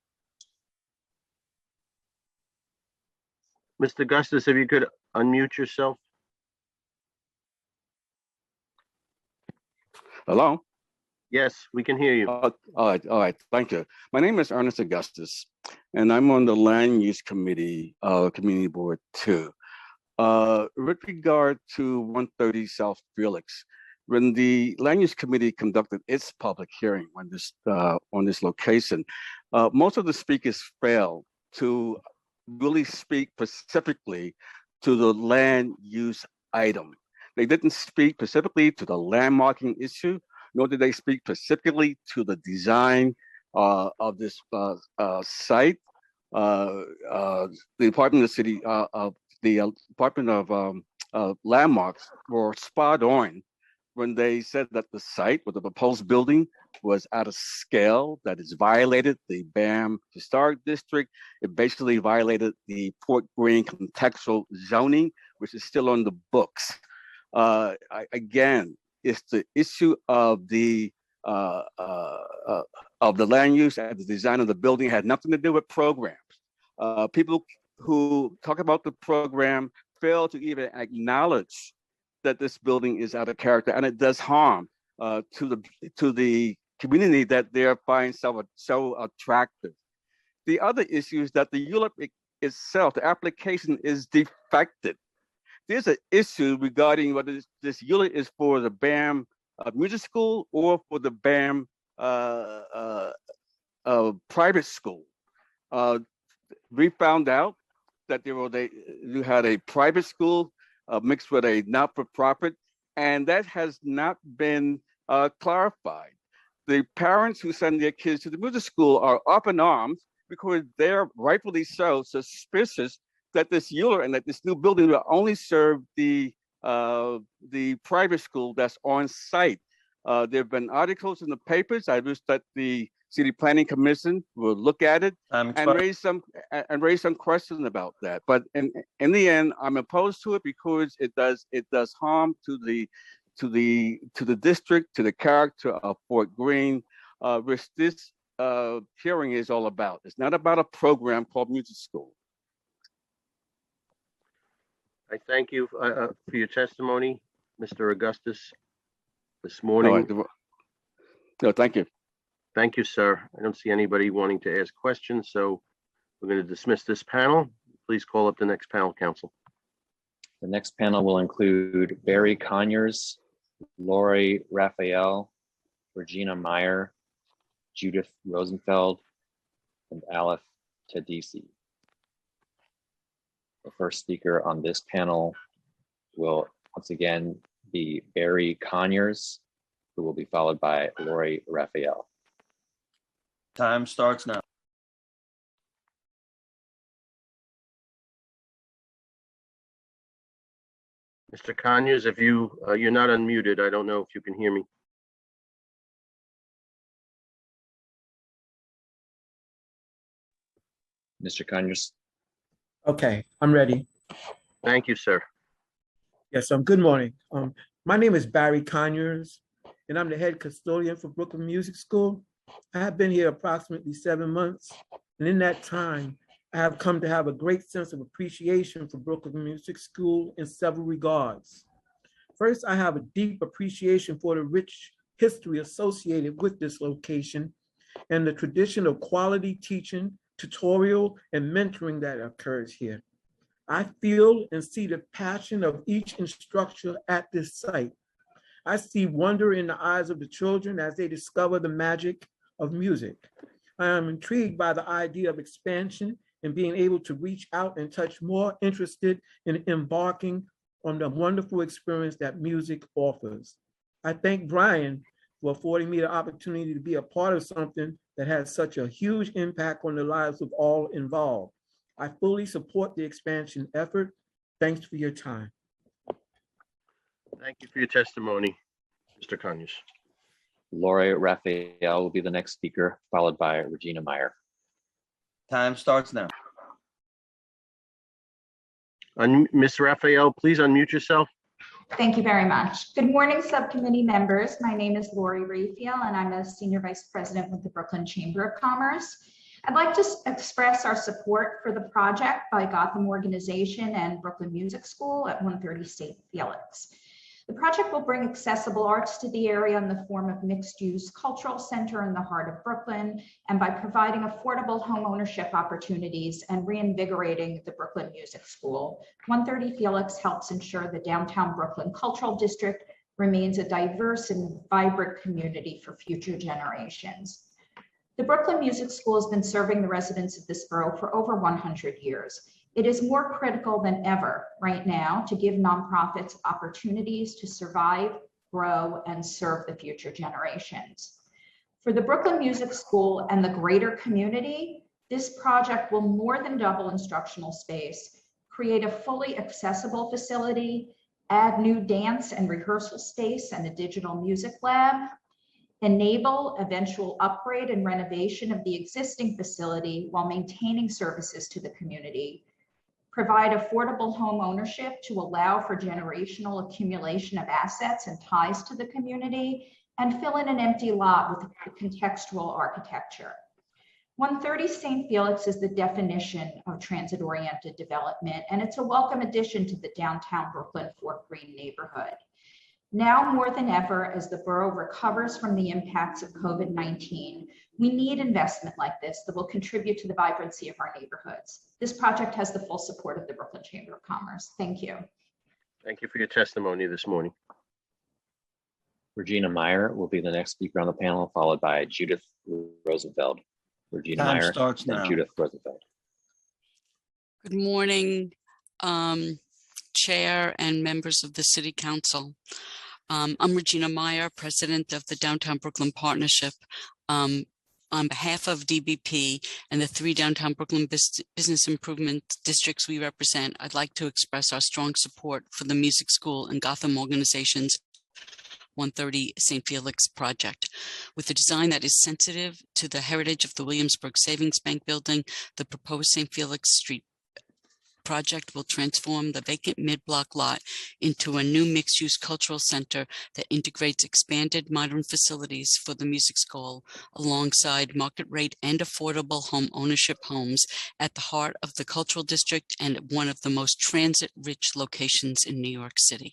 Mr. Augustus, if you could unmute yourself. Hello? Yes, we can hear you. All right, thank you. My name is Ernest Augustus, and I'm on the Land Use Committee, Community Board 2. With regard to 130 South Felix, when the Land Use Committee conducted its public hearing on this location, most of the speakers failed to really speak specifically to the land use item. They didn't speak specifically to the landmarking issue, nor did they speak specifically to the design of this site. The Department of City, the Department of Landmarks were spot on when they said that the site with the proposed building was out of scale, that it's violated the BAM Historic District. It basically violated the Port Green contextual zoning, which is still on the books. Again, it's the issue of the land use and the design of the building had nothing to do with programs. People who talk about the program fail to even acknowledge that this building is out of character, and it does harm to the community that they find so attractive. The other issue is that the ULIP itself, the application is defective. There's an issue regarding whether this ULIP is for the BAM music school or for the BAM private school. We found out that you had a private school mixed with a not-for-profit, and that has not been clarified. The parents who send their kids to the music school are up in arms because they're rightfully so suspicious that this ULURP and that this new building will only serve the private school that's on site. There have been articles in the papers. I wish that the City Planning Commission will look at it and raise some questions about that. But in the end, I'm opposed to it because it does harm to the district, to the character of Fort Greene, which this hearing is all about. It's not about a program called Music School. I thank you for your testimony, Mr. Augustus, this morning. No, thank you. Thank you, sir. I don't see anybody wanting to ask questions, so we're going to dismiss this panel. Please call up the next panel, council. The next panel will include Barry Conyers, Lori Raphael, Regina Meyer, Judith Rosenfeld, and Aleph Tadisi. The first speaker on this panel will once again be Barry Conyers, who will be followed by Lori Raphael. Time starts now. Mr. Conyers, if you're not unmuted, I don't know if you can hear me. Mr. Conyers. Okay, I'm ready. Thank you, sir. Yes, good morning. My name is Barry Conyers, and I'm the head custodian for Brooklyn Music School. I have been here approximately 7 months, and in that time, I have come to have a great sense of appreciation for Brooklyn Music School in several regards. First, I have a deep appreciation for the rich history associated with this location and the tradition of quality teaching, tutorial, and mentoring that occurs here. I feel and see the passion of each instructor at this site. I see wonder in the eyes of the children as they discover the magic of music. I am intrigued by the idea of expansion and being able to reach out and touch more interested in embarking on the wonderful experience that music offers. I thank Brian for affording me the opportunity to be a part of something that has such a huge impact on the lives of all involved. I fully support the expansion effort. Thanks for your time. Thank you for your testimony, Mr. Conyers. Lori Raphael will be the next speaker, followed by Regina Meyer. Time starts now. Ms. Raphael, please unmute yourself. Thank you very much. Good morning, subcommittee members. My name is Lori Raphael, and I'm a Senior Vice President with the Brooklyn Chamber of Commerce. I'd like to express our support for the project by Gotham Organization and Brooklyn Music School at 130 St. Felix. The project will bring accessible arts to the area in the form of mixed-use cultural center in the heart of Brooklyn, and by providing affordable home ownership opportunities and reinvigorating the Brooklyn Music School. 130 Felix helps ensure the downtown Brooklyn Cultural District remains a diverse and vibrant community for future generations. The Brooklyn Music School has been serving the residents of this borough for over 100 years. It is more critical than ever right now to give nonprofits opportunities to survive, grow, and serve the future generations. For the Brooklyn Music School and the greater community, this project will more than double instructional space, create a fully accessible facility, add new dance and rehearsal space and a digital music lab, enable eventual upgrade and renovation of the existing facility while maintaining services to the community, provide affordable home ownership to allow for generational accumulation of assets and ties to the community, and fill in an empty lot with contextual architecture. 130 St. Felix is the definition of transit-oriented development, and it's a welcome addition to the downtown Brooklyn Fort Greene neighborhood. Now more than ever, as the borough recovers from the impacts of COVID-19, we need investment like this that will contribute to the vibrancy of our neighborhoods. This project has the full support of the Brooklyn Chamber of Commerce. Thank you. Thank you for your testimony this morning. Regina Meyer will be the next speaker on the panel, followed by Judith Rosenfeld. Regina Time Meyer starts and now. Judith Rosenfeld. Good morning, Chair and members of the City Council. I'm Regina Meyer, President of the Downtown Brooklyn Partnership. on behalf of DBP and the 3 downtown Brooklyn business improvement districts we represent, I'd like to express our strong support for the music school and Gotham organization's 130 St. Felix project. With a design that is sensitive to the heritage of the Williamsburg Savings Bank building, the proposed St. Felix Street project will transform the vacant mid-block lot into a new mixed-use cultural center that integrates expanded modern facilities for the music school alongside market rate and affordable home ownership homes at the heart of the cultural district and one of the most transit-rich locations in New York City.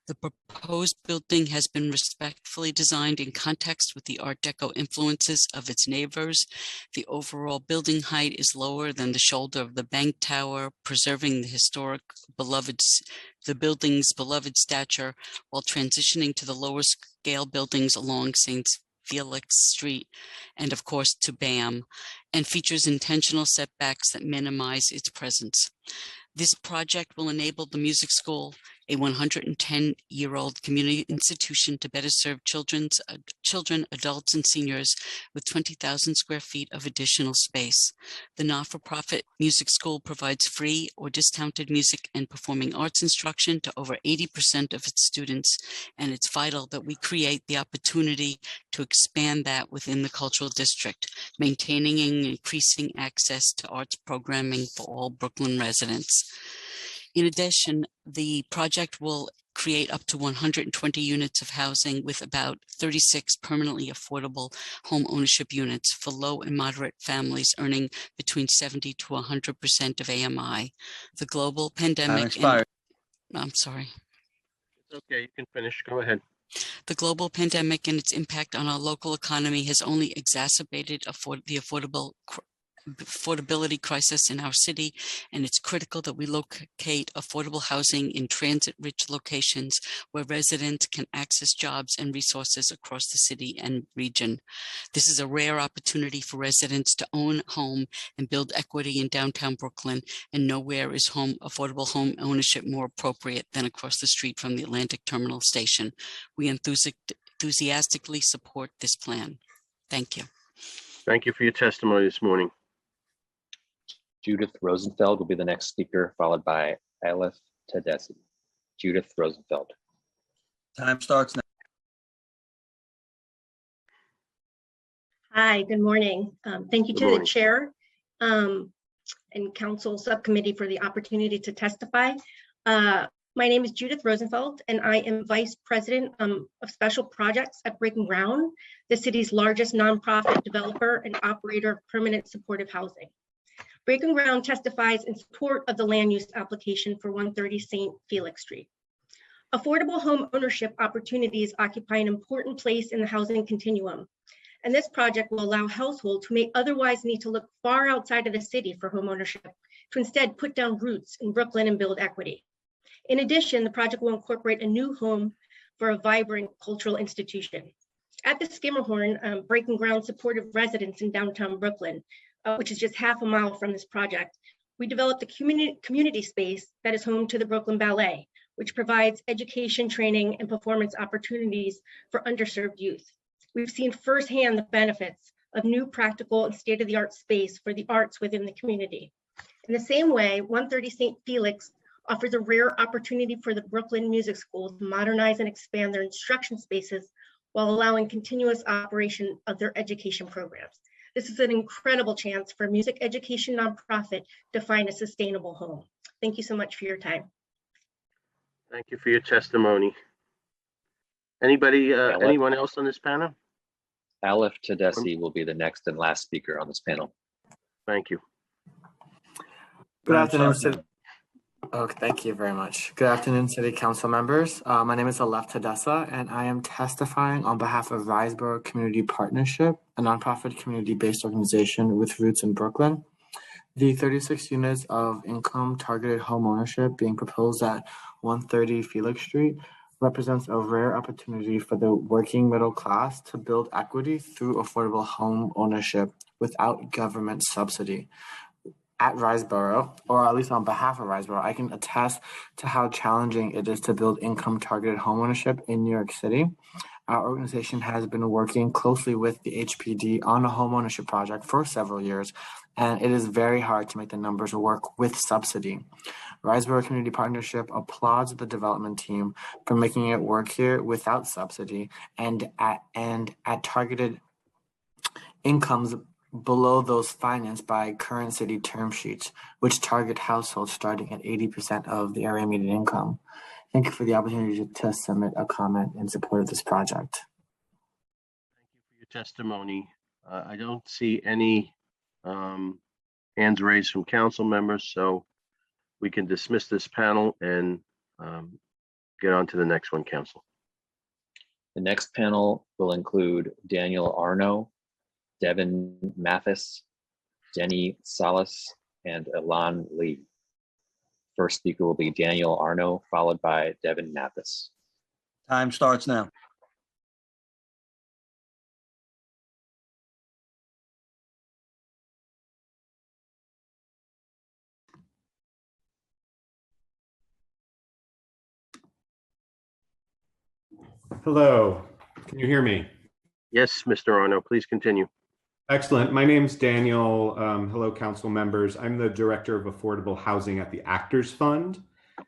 The proposed building has been respectfully designed in context with the Art Deco influences of its neighbors. The overall building height is lower than the shoulder of the bank tower, preserving the building's beloved stature while transitioning to the lower scale buildings along St. Felix Street and of course to BAM, and features intentional setbacks that minimize its presence. This project will enable the music school, a 110-year-old community institution, to better serve children, adults, and seniors with 20,000 square feet of additional space. The not-for-profit music school provides free or discounted music and performing arts instruction to over 80% of its students, and it's vital that we create the opportunity to expand that within the cultural district, maintaining and increasing access to arts programming for all Brooklyn residents. In addition, the project will create up to 120 units of housing with about 36 permanently affordable home ownership units for low and moderate families earning between 70 to 100% of AMI. The global pandemic. I'm sorry. It's okay, you can finish. Go ahead. The global pandemic and its impact on our local economy has only exacerbated the affordability crisis in our city, and it's critical that we locate affordable housing in transit-rich locations where residents can access jobs and resources across the city and region. This is a rare opportunity for residents to own a home and build equity in downtown Brooklyn, and nowhere is affordable home ownership more appropriate than across the street from the Atlantic Terminal Station. We enthusiastically support this plan. Thank you. Thank you for your testimony this morning. Judith Rosenfeld will be the next speaker, followed by Aleph Tedesi. Judith Rosenfeld. Time starts now. Hi, good morning. Thank you Good to morning. the chair and council subcommittee for the opportunity to testify. My name is Judith Rosenfeld, and I am Vice President of Special Projects at Breaking Ground, the city's largest nonprofit developer and operator of permanent supportive housing. Breaking Ground testifies in support of the land use application for 130 St. Felix Street. Affordable home ownership opportunities occupy an important place in the housing continuum, and this project will allow households who may otherwise need to look far outside of the city for home ownership to instead put down roots in Brooklyn and build equity. In addition, the project will incorporate a new home for a vibrant cultural institution. At the Skimmerhorn, Breaking Ground supportive residents in downtown Brooklyn, which is just half a mile from this project, we developed a community space that is home to the Brooklyn Ballet, which provides education, training, and performance opportunities for underserved youth. We've seen firsthand the benefits of new practical and state-of-the-art space for the arts within the community. In the same way, 130 St. Felix offers a rare opportunity for the Brooklyn Music School to modernize and expand their instruction spaces while allowing continuous operation of their education programs. This is an incredible chance for a music education nonprofit to find a sustainable home. Thank you so much for your time. Thank you for your testimony. Anybody, anyone else on this panel? Aleph Tedesi will be the next and last speaker on this panel. Thank you. Good afternoon, City. Oh, thank you very much. Good afternoon, City Council members. My name is Aleph Tedesa, and I am testifying on behalf of Riseboro Community Partnership, a nonprofit community-based organization with roots in Brooklyn. The 36 units of income-targeted home ownership being proposed at 130 Felix Street represents a rare opportunity for the working middle class to build equity through affordable home ownership without government subsidy. At Riseboro, or at least on behalf of Riseboro, I can attest to how challenging it is to build income-targeted homeownership in New York City. our organization has been working closely with the HPD on a homeownership project for several years, and it is very hard to make the numbers work with subsidy. Riseboro Community Partnership applauds the development team for making it work here without subsidy and at targeted incomes below those financed by current city term sheets, which target households starting at 80% of the area median income. Thank you for the opportunity to submit a comment in support of this project. Your testimony. I don't see any hands raised from council members, so we can dismiss this panel and get on to the next one, council. The next panel will include Daniel Arno, Devin Mathis, Jenny Salas, and Elan Lee. First speaker will be Daniel Arno, followed by Devin Mathis. Time starts now. Hello, can you hear me? Yes, Mr. Arno, please continue. Excellent. My name's Daniel. Hello, council members. I'm the Director of Affordable Housing at the Actors Fund.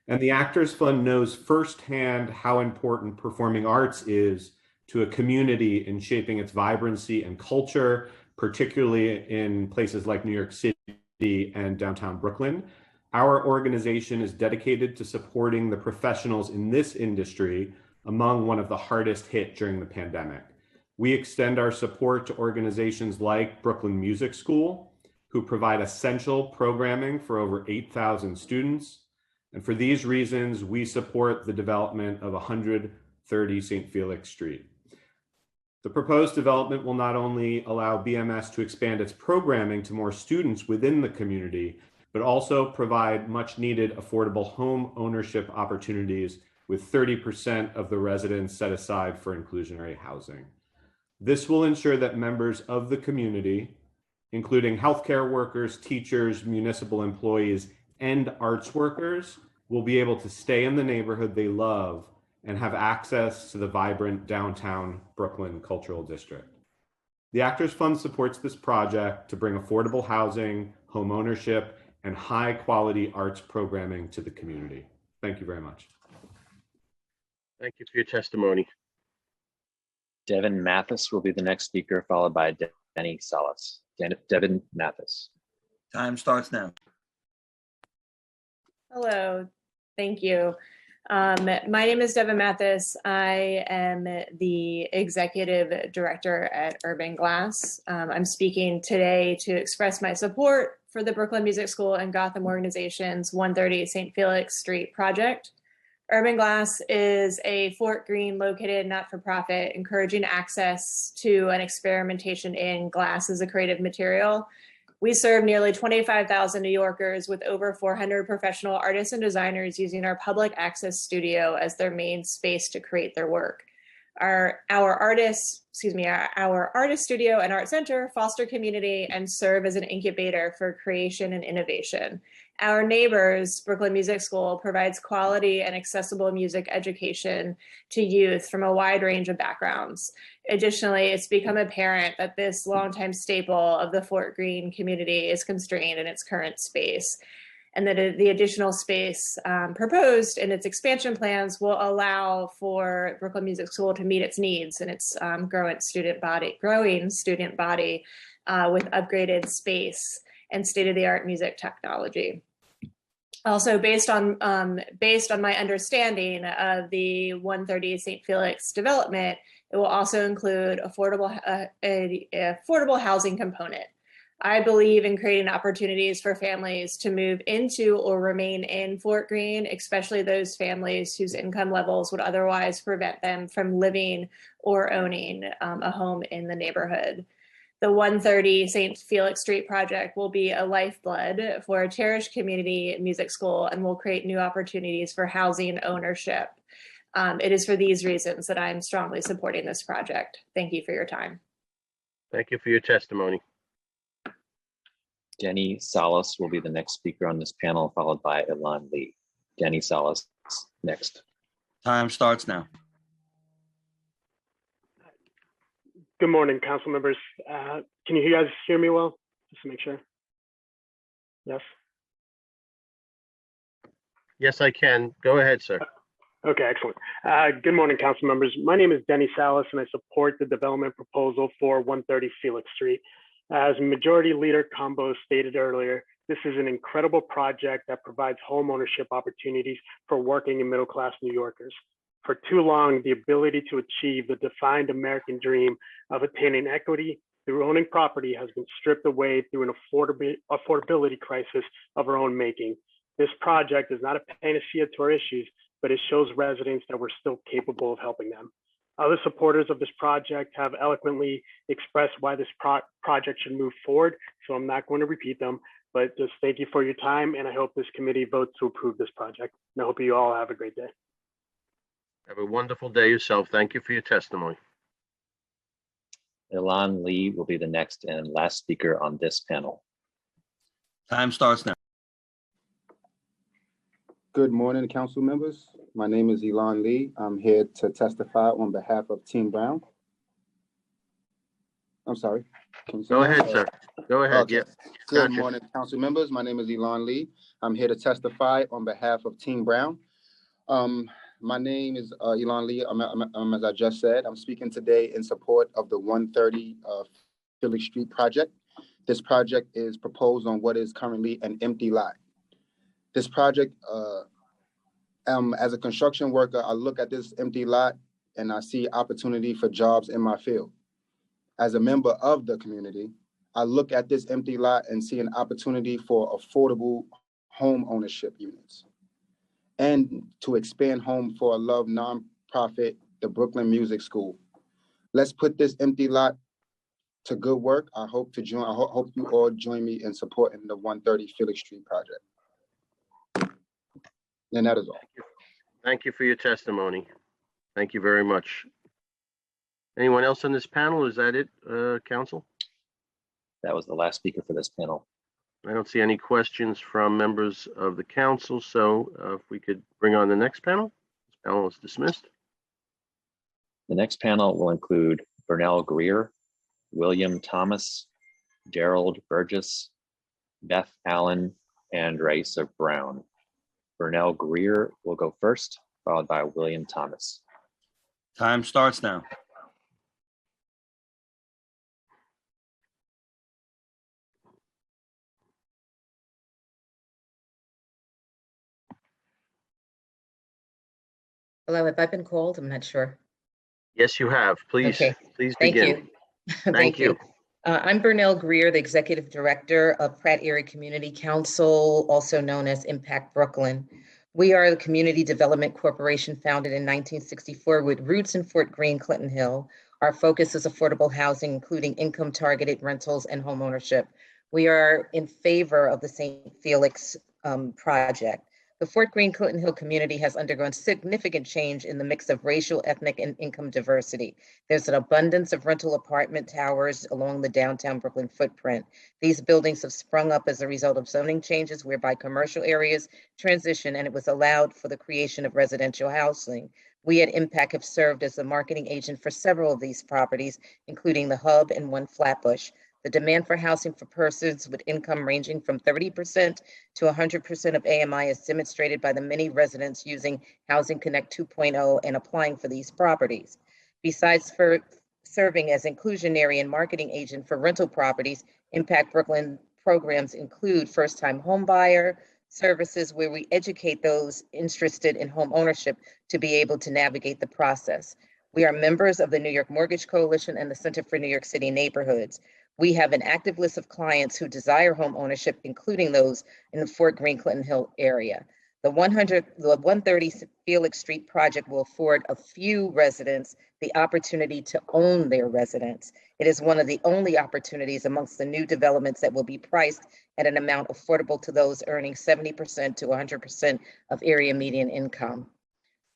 And the Actors Fund knows firsthand how important performing arts is to a community in shaping its vibrancy and culture, particularly in places like New York City and downtown Brooklyn. Our organization is dedicated to supporting the professionals in this industry among one of the hardest hit during the pandemic. We extend our support to organizations like Brooklyn Music School, who provide essential programming for over 8,000 students. And for these reasons, we support the development of 130 St. Felix Street. The proposed development will not only allow BMS to expand its programming to more students within the community, but also provide much needed affordable home ownership opportunities with 30% of the residents set aside for inclusionary housing. This will ensure that members of the community, including healthcare workers, teachers, municipal employees, and arts workers, will be able to stay in the neighborhood they love and have access to the vibrant downtown Brooklyn Cultural District. The Actors Fund supports this project to bring affordable housing, home ownership, and high quality arts programming to the community. Thank you very much. Thank you for your testimony. Devin Mathis will be the next speaker, followed by Denny Salas. Devin Mathis. Time starts now. Hello, thank you. My name is Devin Mathis. I am the Executive Director at Urban Glass. I'm speaking today to express my support for the Brooklyn Music School and Gotham Organization's 130 St. Felix Street project. Urban Glass is a Fort Greene located not-for-profit encouraging access to and experimentation in glass as a creative material. We serve nearly 25,000 New Yorkers with over 400 professional artists and designers using our public access studio as their main space to create their work. Our artist studio and art center foster community and serve as an incubator for creation and innovation. Our neighbors, Brooklyn Music School, provides quality and accessible music education to youth from a wide range of backgrounds. Additionally, it's become apparent that this longtime staple of the Fort Greene community is constrained in its current space, and that the additional space proposed in its expansion plans will allow for Brooklyn Music School to meet its needs and its growing student body with upgraded space and state-of-the-art music technology. Also, based on my understanding of the 130 St. Felix development, it will also include affordable housing component. I believe in creating opportunities for families to move into or remain in Fort Greene, especially those families whose income levels would otherwise prevent them from living or owning a home in the neighborhood. The 130 St. Felix Street project will be a lifeblood for a cherished community music school and will create new opportunities for housing ownership. It is for these reasons that I'm strongly supporting this project. Thank you for your time. Thank you for your testimony. Jenny Salas will be the next speaker on this panel, followed by Elan Lee. Jenny Salas next. Time starts now. Good morning, council members. Can you guys hear me well? Just to make sure. Yes. Yes, I can. Go ahead, sir. Okay, excellent. Good morning, council members. My name is Denny Salas, and I support the development proposal for 130 Felix Street. As Majority Leader Combo stated earlier, this is an incredible project that provides home ownership opportunities for working and middle-class New Yorkers. For too long, the ability to achieve the defined American dream of attaining equity through owning property has been stripped away through an affordability crisis of our own making. This project is not a panacea to our issues, but it shows residents that we're still capable of helping them. Other supporters of this project have eloquently expressed why this project should move forward, so I'm not going to repeat them, but just thank you for your time, and I hope this committee votes to approve this project. And I hope you all have a great day. Have a wonderful day yourself. Thank you for your testimony. Ilan Lee will be the next and last speaker on this panel. Time starts now. Good morning, council members. My name is Elon Lee. I'm here to testify on behalf of Team Brown. I'm sorry. Go ahead, sir. Go ahead. Okay. Yeah. Good Gotcha. morning, council members. My name is Elon Lee. I'm here to testify on behalf of Team Brown. My name is Elon Lee. As I just said, I'm speaking today in support of the 130 Felix Street project. This project is proposed on what is currently an empty lot. This project, as a construction worker, I look at this empty lot and I see opportunity for jobs in my field. As a member of the community, I look at this empty lot and see an opportunity for affordable home ownership units and to expand Home for a Love nonprofit, the Brooklyn Music School. Let's put this empty lot to good work. I hope you all join me in supporting the 130 Felix Street project. And that is all. Thank you for your testimony. Thank you very much. Anyone else on this panel? Is that it, council? That was the last speaker for this panel. I don't see any questions from members of the council, so if we could bring on the next panel. This panel is dismissed. The next panel will include Burnell Greer, William Thomas, Gerald Burgess, Beth Allen, and Raisa Brown. Burnell Greer will go first, followed by William Thomas. Time starts now. Hello, have I been called? I'm not sure. Yes, you have. Please, Okay. please Thank begin. you. Thank you. I'm Burnell Greer, the Executive Director of Pratt Area Community Council, also known as Impact Brooklyn. We are the Community Development Corporation founded in 1964 with roots in Fort Greene, Clinton Hill. Our focus is affordable housing, including income-targeted rentals and homeownership. We are in favor of the St. Felix project. The Fort Greene Clinton Hill community has undergone significant change in the mix of racial, ethnic, and income diversity. There's an abundance of rental apartment towers along the downtown Brooklyn footprint. These buildings have sprung up as a result of zoning changes whereby commercial areas transition and it was allowed for the creation of residential housing. We at Impact have served as the marketing agent for several of these properties, including the Hub and One Flatbush. The demand for housing for persons with income ranging from 30% to 100% of AMI is demonstrated by the many residents using Housing Connect 2.0 and applying for these properties. Besides for serving as inclusionary and marketing agent for rental properties, Impact Brooklyn programs include first-time home buyer services where we educate those interested in home ownership to be able to navigate the process. We are members of the New York Mortgage Coalition and the Center for New York City Neighborhoods. We have an active list of clients who desire home ownership, including those in the Fort Greene Clinton Hill area. The 130 Felix Street project will afford a few residents the opportunity to own their residence. It is one of the only opportunities amongst the new developments that will be priced at an amount affordable to those earning 70% to 100% of area median income.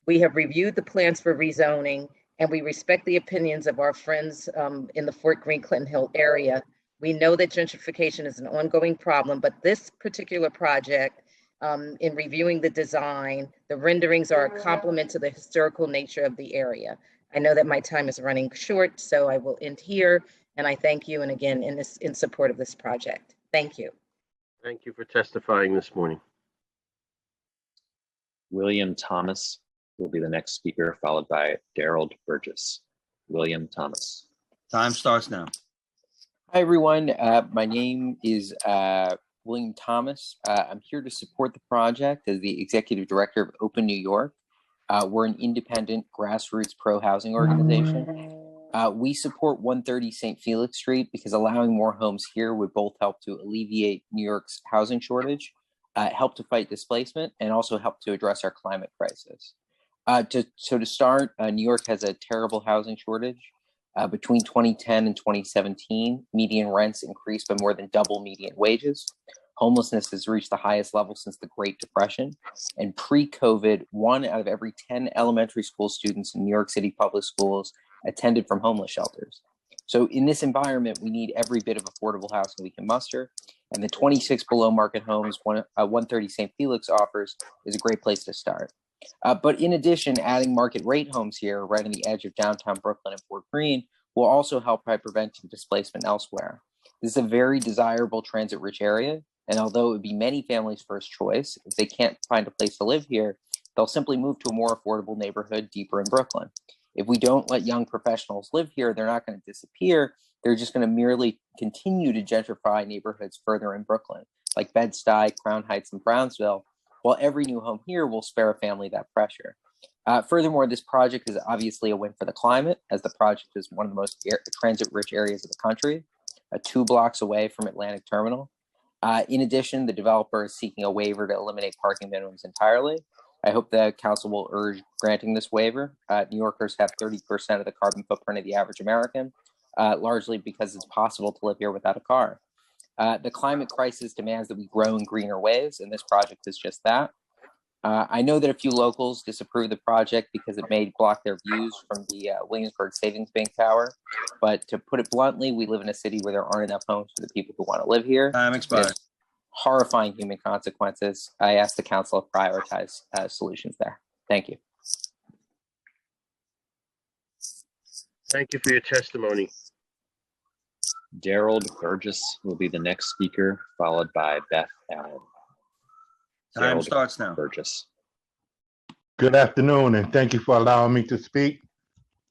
We have reviewed the plans for rezoning and we respect the opinions of our friends in the Fort Greene Clinton Hill area. We know that gentrification is an ongoing problem, but this particular project, in reviewing the design, the renderings are a complement to the historical nature of the area. I know that my time is running short, so I will end here. And I thank you, and again, in support of this project. Thank you. Thank you for testifying this morning. William Thomas will be the next speaker, followed by Daryl Burgess. William Thomas. Time starts now. Hi, everyone. My name is William Thomas. I'm here to support the project as the Executive Director of Open New York. We're an independent grassroots pro-housing organization. We support 130 St. Felix Street because allowing more homes here would both help to alleviate New York's housing shortage, help to fight displacement, and also help to address our climate crisis. To start, New York has a terrible housing shortage. Between 2010 and 2017, median rents increased by more than double median wages. Homelessness has reached the highest level since the Great Depression. And pre-COVID, 1 out of every 10 elementary school students in New York City public schools attended from homeless shelters. So in this environment, we need every bit of affordable housing we can muster. And the 26 below market homes 130 St. Felix offers is a great place to start. But in addition, adding market rate homes here right on the edge of downtown Brooklyn and Fort Greene will also help by preventing displacement elsewhere. This is a very desirable transit-rich area, and although it would be many families' first choice, if they can't find a place to live here, they'll simply move to a more affordable neighborhood deeper in Brooklyn. If we don't let young professionals live here, they're not going to disappear. They're just going to merely continue to gentrify neighborhoods further in Brooklyn, like Bed-Stuy, Crown Heights, and Brownsville, while every new home here will spare a family that pressure. Furthermore, this project is obviously a win for the climate, as the project is one of the most transit-rich areas of the country, 2 blocks away from Atlantic Terminal. In addition, the developer is seeking a waiver to eliminate parking minimums entirely. I hope the council will urge granting this waiver. New Yorkers have 30% of the carbon footprint of the average American, largely because it's possible to live here without a car. The climate crisis demands that we grow in greener ways, and this project is just that. I know that a few locals disapprove of the project because it may block their views from the Williamsburg Savings Bank Tower. But to put it bluntly, we live in a city where there aren't enough homes for the people who want to live here. Time expired. Horrifying human consequences. I ask the council to prioritize solutions there. Thank you. Thank you for your testimony. Daryl Burgess will be the next speaker, followed by Beth Allen. Time Daryl starts now. Burgess. Good afternoon, and thank you for allowing me to speak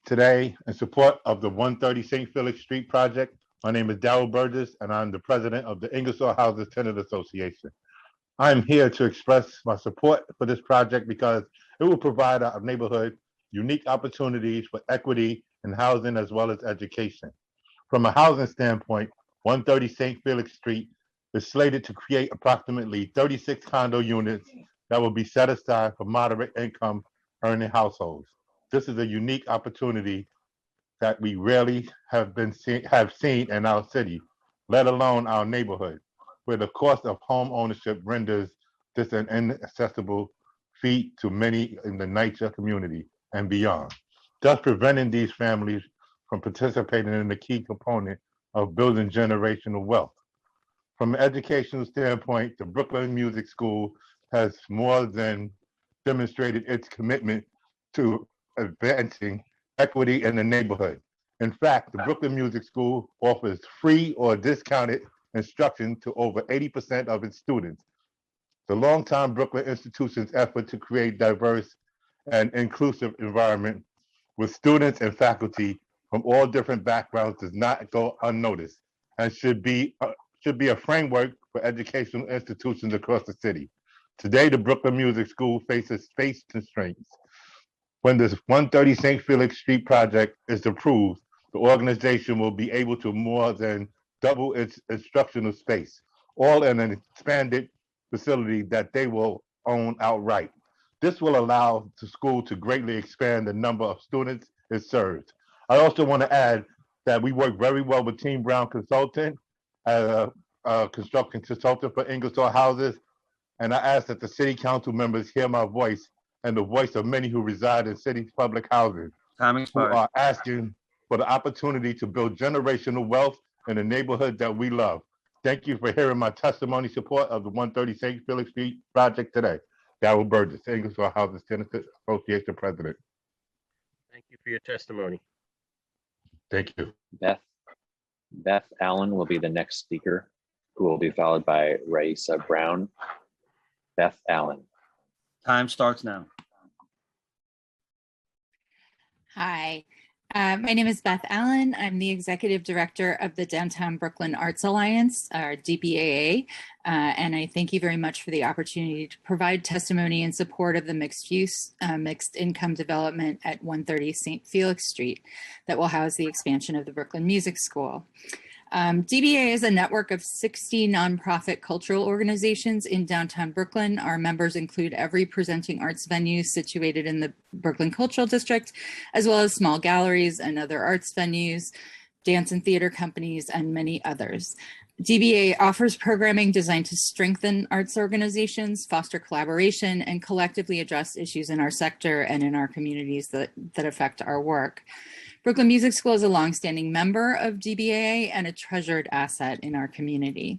today in support of the 130 St. Felix Street project. My name is Daryl Burgess, and I'm the president of the Ingersoll Houses Tenant Association. I'm here to express my support for this project because it will provide our neighborhood unique opportunities for equity in housing as well as education. From a housing standpoint, 130 St. Felix Street is slated to create approximately 36 condo units that will be set aside for moderate income earning households. This is a unique opportunity that we rarely have seen in our city, let alone our neighborhood, where the cost of home ownership renders this an inaccessible feat to many in the NYCHA community and beyond, thus preventing these families from participating in the key component of building generational wealth. From an educational standpoint, the Brooklyn Music School has more than demonstrated its commitment to advancing equity in the neighborhood. In fact, the Brooklyn Music School offers free or discounted instruction to over 80% of its students. The longtime Brooklyn institution's effort to create diverse and inclusive environment with students and faculty from all different backgrounds does not go unnoticed and should be a framework for educational institutions across the city. Today, the Brooklyn Music School faces space constraints. When this 130 St. Felix Street project is approved, the organization will be able to more than double its instructional space, all in an expanded facility that they will own outright. This will allow the school to greatly expand the number of students it serves. I also want to add that we work very well with Team Brown Consulting, as a construction consultant for Ingersoll Houses, and I ask that the city council members hear my voice and the voice of many who reside in city's public housing, who are asking for the opportunity to build generational wealth in the neighborhood that we love. Thank you for hearing my testimony support of the 130 St. Felix Street project today. Daryl Burgess, Ingersoll Houses Tenants Association President. Thank you for your testimony. Thank you. Beth Allen will be the next speaker, who will be followed by Raisa Brown. Beth Allen. Time starts now. Hi, my name is Beth Allen. I'm the Executive Director of the Downtown Brooklyn Arts Alliance, or DBAA, and I thank you very much for the opportunity to provide testimony in support of the mixed-use, mixed-income development at 130 St. Felix Street that will house the expansion of the Brooklyn Music School. DBA is a network of 60 nonprofit cultural organizations in downtown Brooklyn. Our members include every presenting arts venue situated in the Brooklyn Cultural District, as well as small galleries and other arts venues, dance and theater companies, and many others. DBA offers programming designed to strengthen arts organizations, foster collaboration, and collectively address issues in our sector and in our communities that affect our work. Brooklyn Music School is a longstanding member of DBAA and a treasured asset in our community.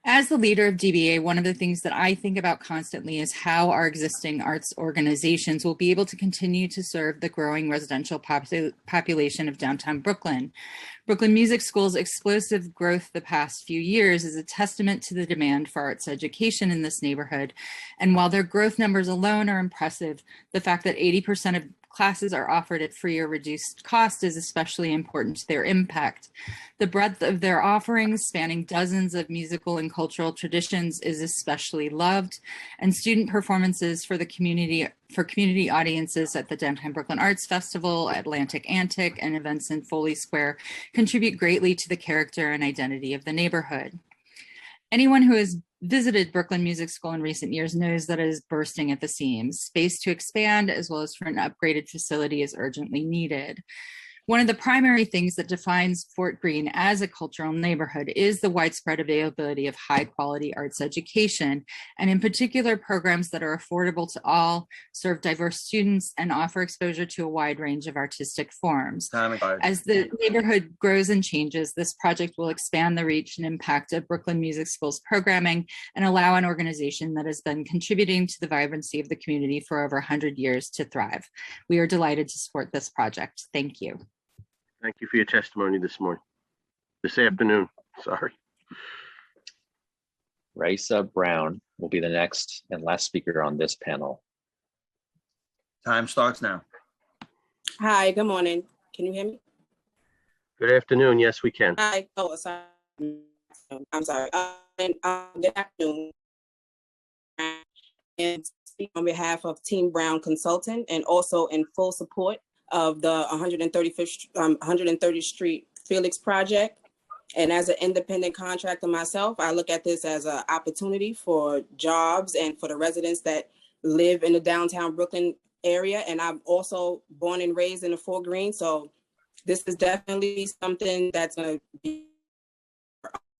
As the leader of DBA, one of the things that I think about constantly is how our existing arts organizations will be able to continue to serve the growing residential population of downtown Brooklyn. Brooklyn Music School's explosive growth the past few years is a testament to the demand for arts education in this neighborhood. And while their growth numbers alone are impressive, the fact that 80% of classes are offered at free or reduced cost is especially important to their impact. The breadth of their offerings, spanning dozens of musical and cultural traditions, is especially loved, and student performances for community audiences at the Downtown Brooklyn Arts Festival, Atlantic Antic, and events in Foley Square contribute greatly to the character and identity of the neighborhood. Anyone who has visited Brooklyn Music School in recent years knows that it is bursting at the seams. Space to expand, as well as for an upgraded facility, is urgently needed. One of the primary things that defines Fort Greene as a cultural neighborhood is the widespread availability of high quality arts education, and in particular programs that are affordable to all, serve diverse students, and offer exposure to a wide range of artistic forms. As the neighborhood grows and changes, this project will expand the reach and impact of Brooklyn Music School's programming and allow an organization that has been contributing to the vibrancy of the community for over 100 years to thrive. We are delighted to support this project. Thank you. Thank you for your testimony this afternoon, sorry. Raisa Brown will be the next and last speaker on this panel. Time starts now. Hi, good morning. Can you hear me? Good afternoon, yes, we can. Hi, oh, sorry. I'm sorry. Good afternoon. And speak on behalf of Team Brown Consultant and also in full support of the 130th Street Felix project. And as an independent contractor myself, I look at this as an opportunity for jobs and for the residents that live in the downtown Brooklyn area. And I'm also born and raised in the Fort Greene. So this is definitely something that's going to be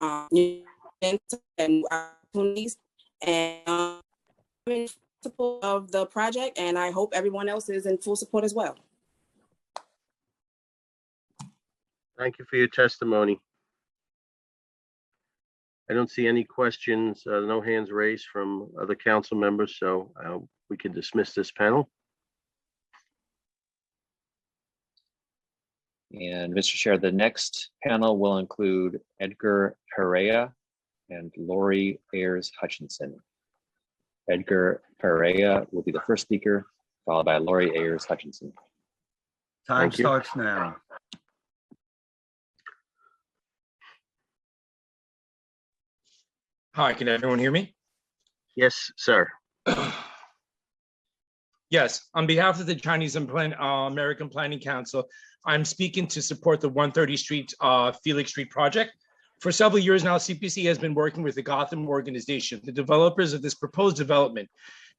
and opportunities. And I'm in support of the project, and I hope everyone else is in full support as well. Thank you for your testimony. I don't see any questions, no hands raised from other council members, so we can dismiss this panel. And Mr. Chair, the next panel will include Edgar Perea and Lori Ayers Hutchinson. Edgar Perea will be the first speaker, followed by Lori Ayers Hutchinson. Time starts now. Hi, can everyone hear me? Yes, sir. Yes, on behalf of the Chinese American Planning Council, I'm speaking to support the 130 Street Felix Street project. For several years now, CPC has been working with the Gotham organization, the developers of this proposed development,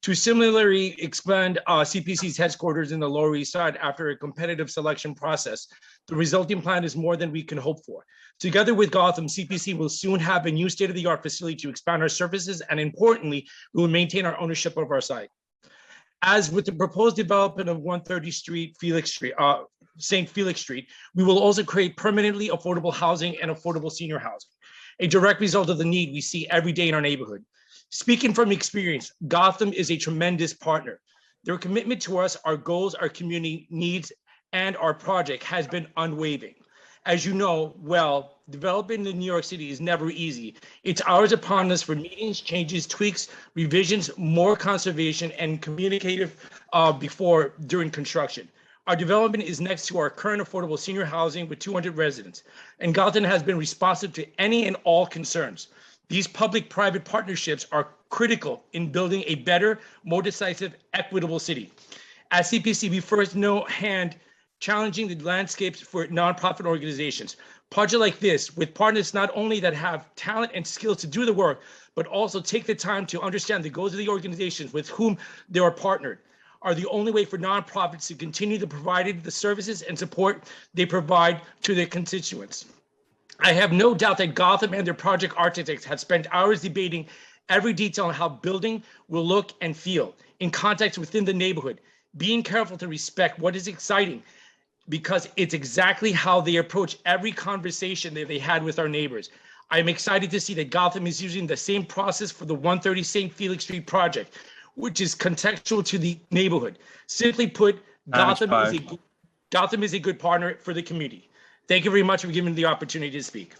to similarly expand CPC's headquarters in the Lower East Side after a competitive selection process. The resulting plan is more than we can hope for. Together with Gotham, CPC will soon have a new state-of-the-art facility to expand our services, and importantly, we will maintain our ownership of our site. As with the proposed development of 130 Street, St. Felix Street, we will also create permanently affordable housing and affordable senior housing, a direct result of the need we see every day in our neighborhood. Speaking from experience, Gotham is a tremendous partner. Their commitment to us, our goals, our community needs, and our project has been unwavering. As you know well, developing in New York City is never easy. It's hours upon us for meetings, changes, tweaks, revisions, more conservation, and communicative during construction. Our development is next to our current affordable senior housing with 200 residents, and Gotham has been responsive to any and all concerns. These public-private partnerships are critical in building a better, more decisive, equitable city. At CPC, we first know hand challenging the landscapes for nonprofit organizations. Projects like this, with partners not only that have talent and skills to do the work, but also take the time to understand the goals of the organizations with whom they are partnered, are the only way for nonprofits to continue to provide the services and support they provide to their constituents. I have no doubt that Gotham and their project architects have spent hours debating every detail on how building will look and feel in context within the neighborhood, being careful to respect what is exciting, because it's exactly how they approach every conversation that they had with our neighbors. I'm excited to see that Gotham is using the same process for the 130 St. Felix Street project, which is contextual to the neighborhood. Simply put, Gotham is a good partner for the community. Thank you very much for giving me the opportunity to speak.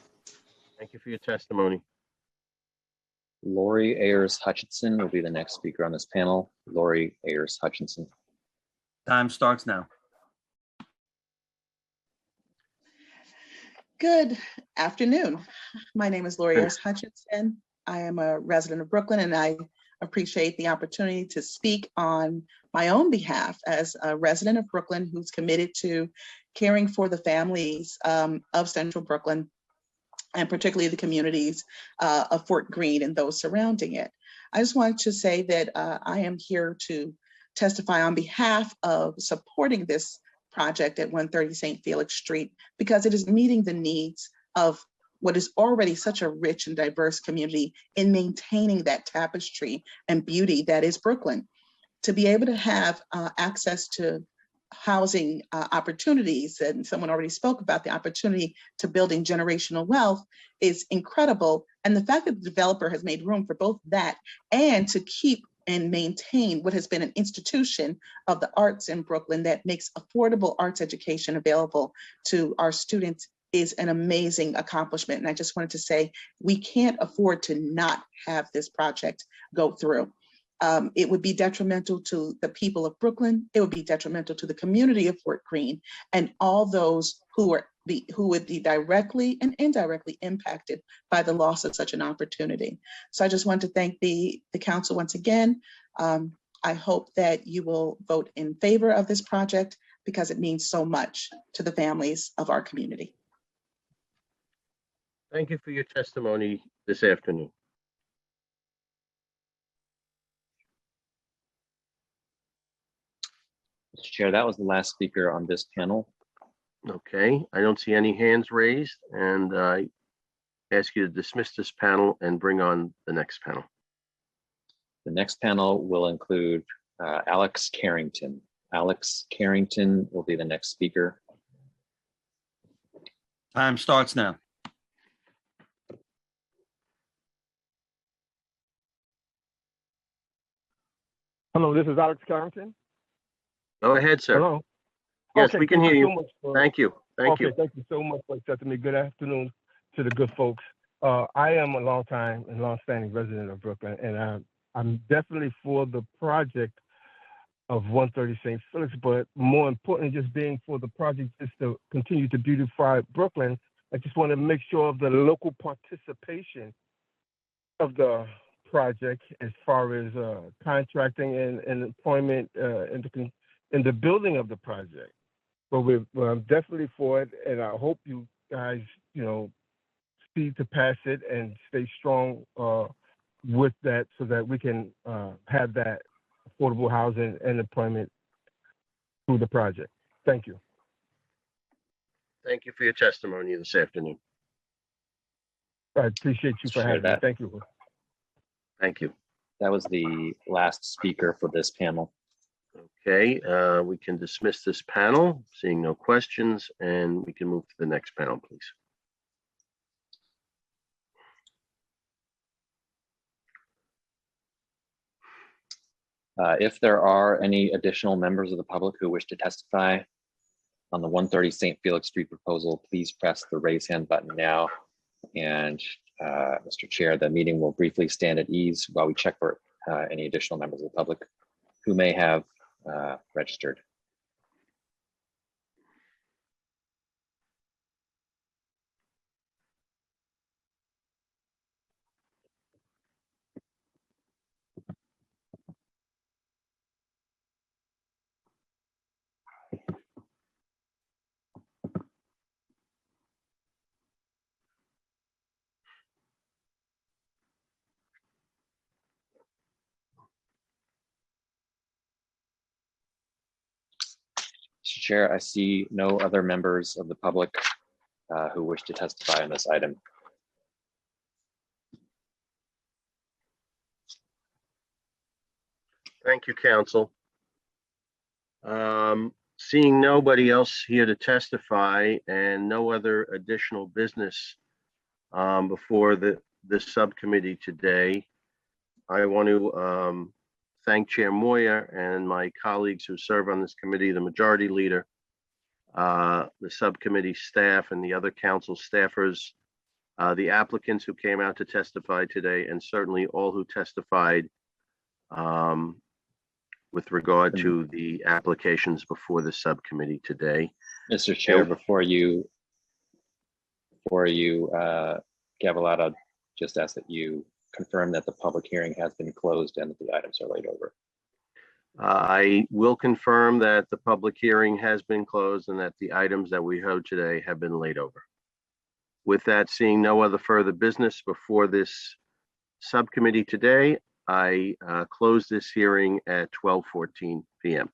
Thank you for your testimony. Lori Ayers Hutchinson will be the next speaker on this panel. Lori Ayers Hutchinson. Time starts now. Good afternoon. My name is Lori Ayers Hutchinson. I am a resident of Brooklyn, and I appreciate the opportunity to speak on my own behalf as a resident of Brooklyn who's committed to caring for the families of Central Brooklyn, and particularly the communities of Fort Greene and those surrounding it. I just wanted to say that I am here to testify on behalf of supporting this project at 130 St. Felix Street, because it is meeting the needs of what is already such a rich and diverse community in maintaining that tapestry and beauty that is Brooklyn. To be able to have access to housing opportunities, and someone already spoke about the opportunity to building generational wealth, is incredible. And the fact that the developer has made room for both that and to keep and maintain what has been an institution of the arts in Brooklyn that makes affordable arts education available to our students is an amazing accomplishment. And I just wanted to say, we can't afford to not have this project go through. It would be detrimental to the people of Brooklyn. It would be detrimental to the community of Fort Greene and all those who would be directly and indirectly impacted by the loss of such an opportunity. So I just want to thank the council once again. I hope that you will vote in favor of this project because it means so much to the families of our community. Thank you for your testimony this afternoon. Mr. Chair, that was the last speaker on this panel. Okay, I don't see any hands raised, and I ask you to dismiss this panel and bring on the next panel. The next panel will include Alex Carrington. Alex Carrington will be the next speaker. Time starts now. Hello, this is Alex Carrington. Go ahead, sir. Hello. Yes, Okay, we can thank hear you you. so much for- Thank you. Thank you. Thank you so much for accepting me. Good afternoon to the good folks. I am a long-time and long-standing resident of Brooklyn, and I'm definitely for the project of 130 St. Felix, but more importantly, just being for the project just to continue to beautify Brooklyn. I just want to make sure of the local participation of the project as far as contracting and employment in the building of the project. But I'm definitely for it, and I hope you guys, speed to pass it and stay strong with that so that we can have that affordable housing and employment through the project. Thank you. Thank you for your testimony this afternoon. I appreciate you for having me. Thank you. Thank you. That was the last speaker for this panel. Okay, we can dismiss this panel, seeing no questions, and we can move to the next panel, please. If there are any additional members of the public who wish to testify on the 130 St. Felix Street proposal, please press the raise hand button now. And Mr. Chair, the meeting will briefly stand at ease while we check for any additional members of the public who may have registered. Mr. Chair, I see no other members of the public who wish to testify on this item. Thank you, counsel. Seeing nobody else here to testify and no other additional business before this subcommittee today, I want to thank Chair Moyer and my colleagues who serve on this committee, the majority leader, the subcommittee staff and the other council staffers, the applicants who came out to testify today, and certainly all who testified with regard to the applications before the subcommittee today. Mr. Chair, before you gavel out, I'll just ask that you confirm that the public hearing has been closed and that the items are laid over. I will confirm that the public hearing has been closed and that the items that we heard today have been laid over. With that, seeing no other further business before this subcommittee today, I close this hearing at 12:14 p.m.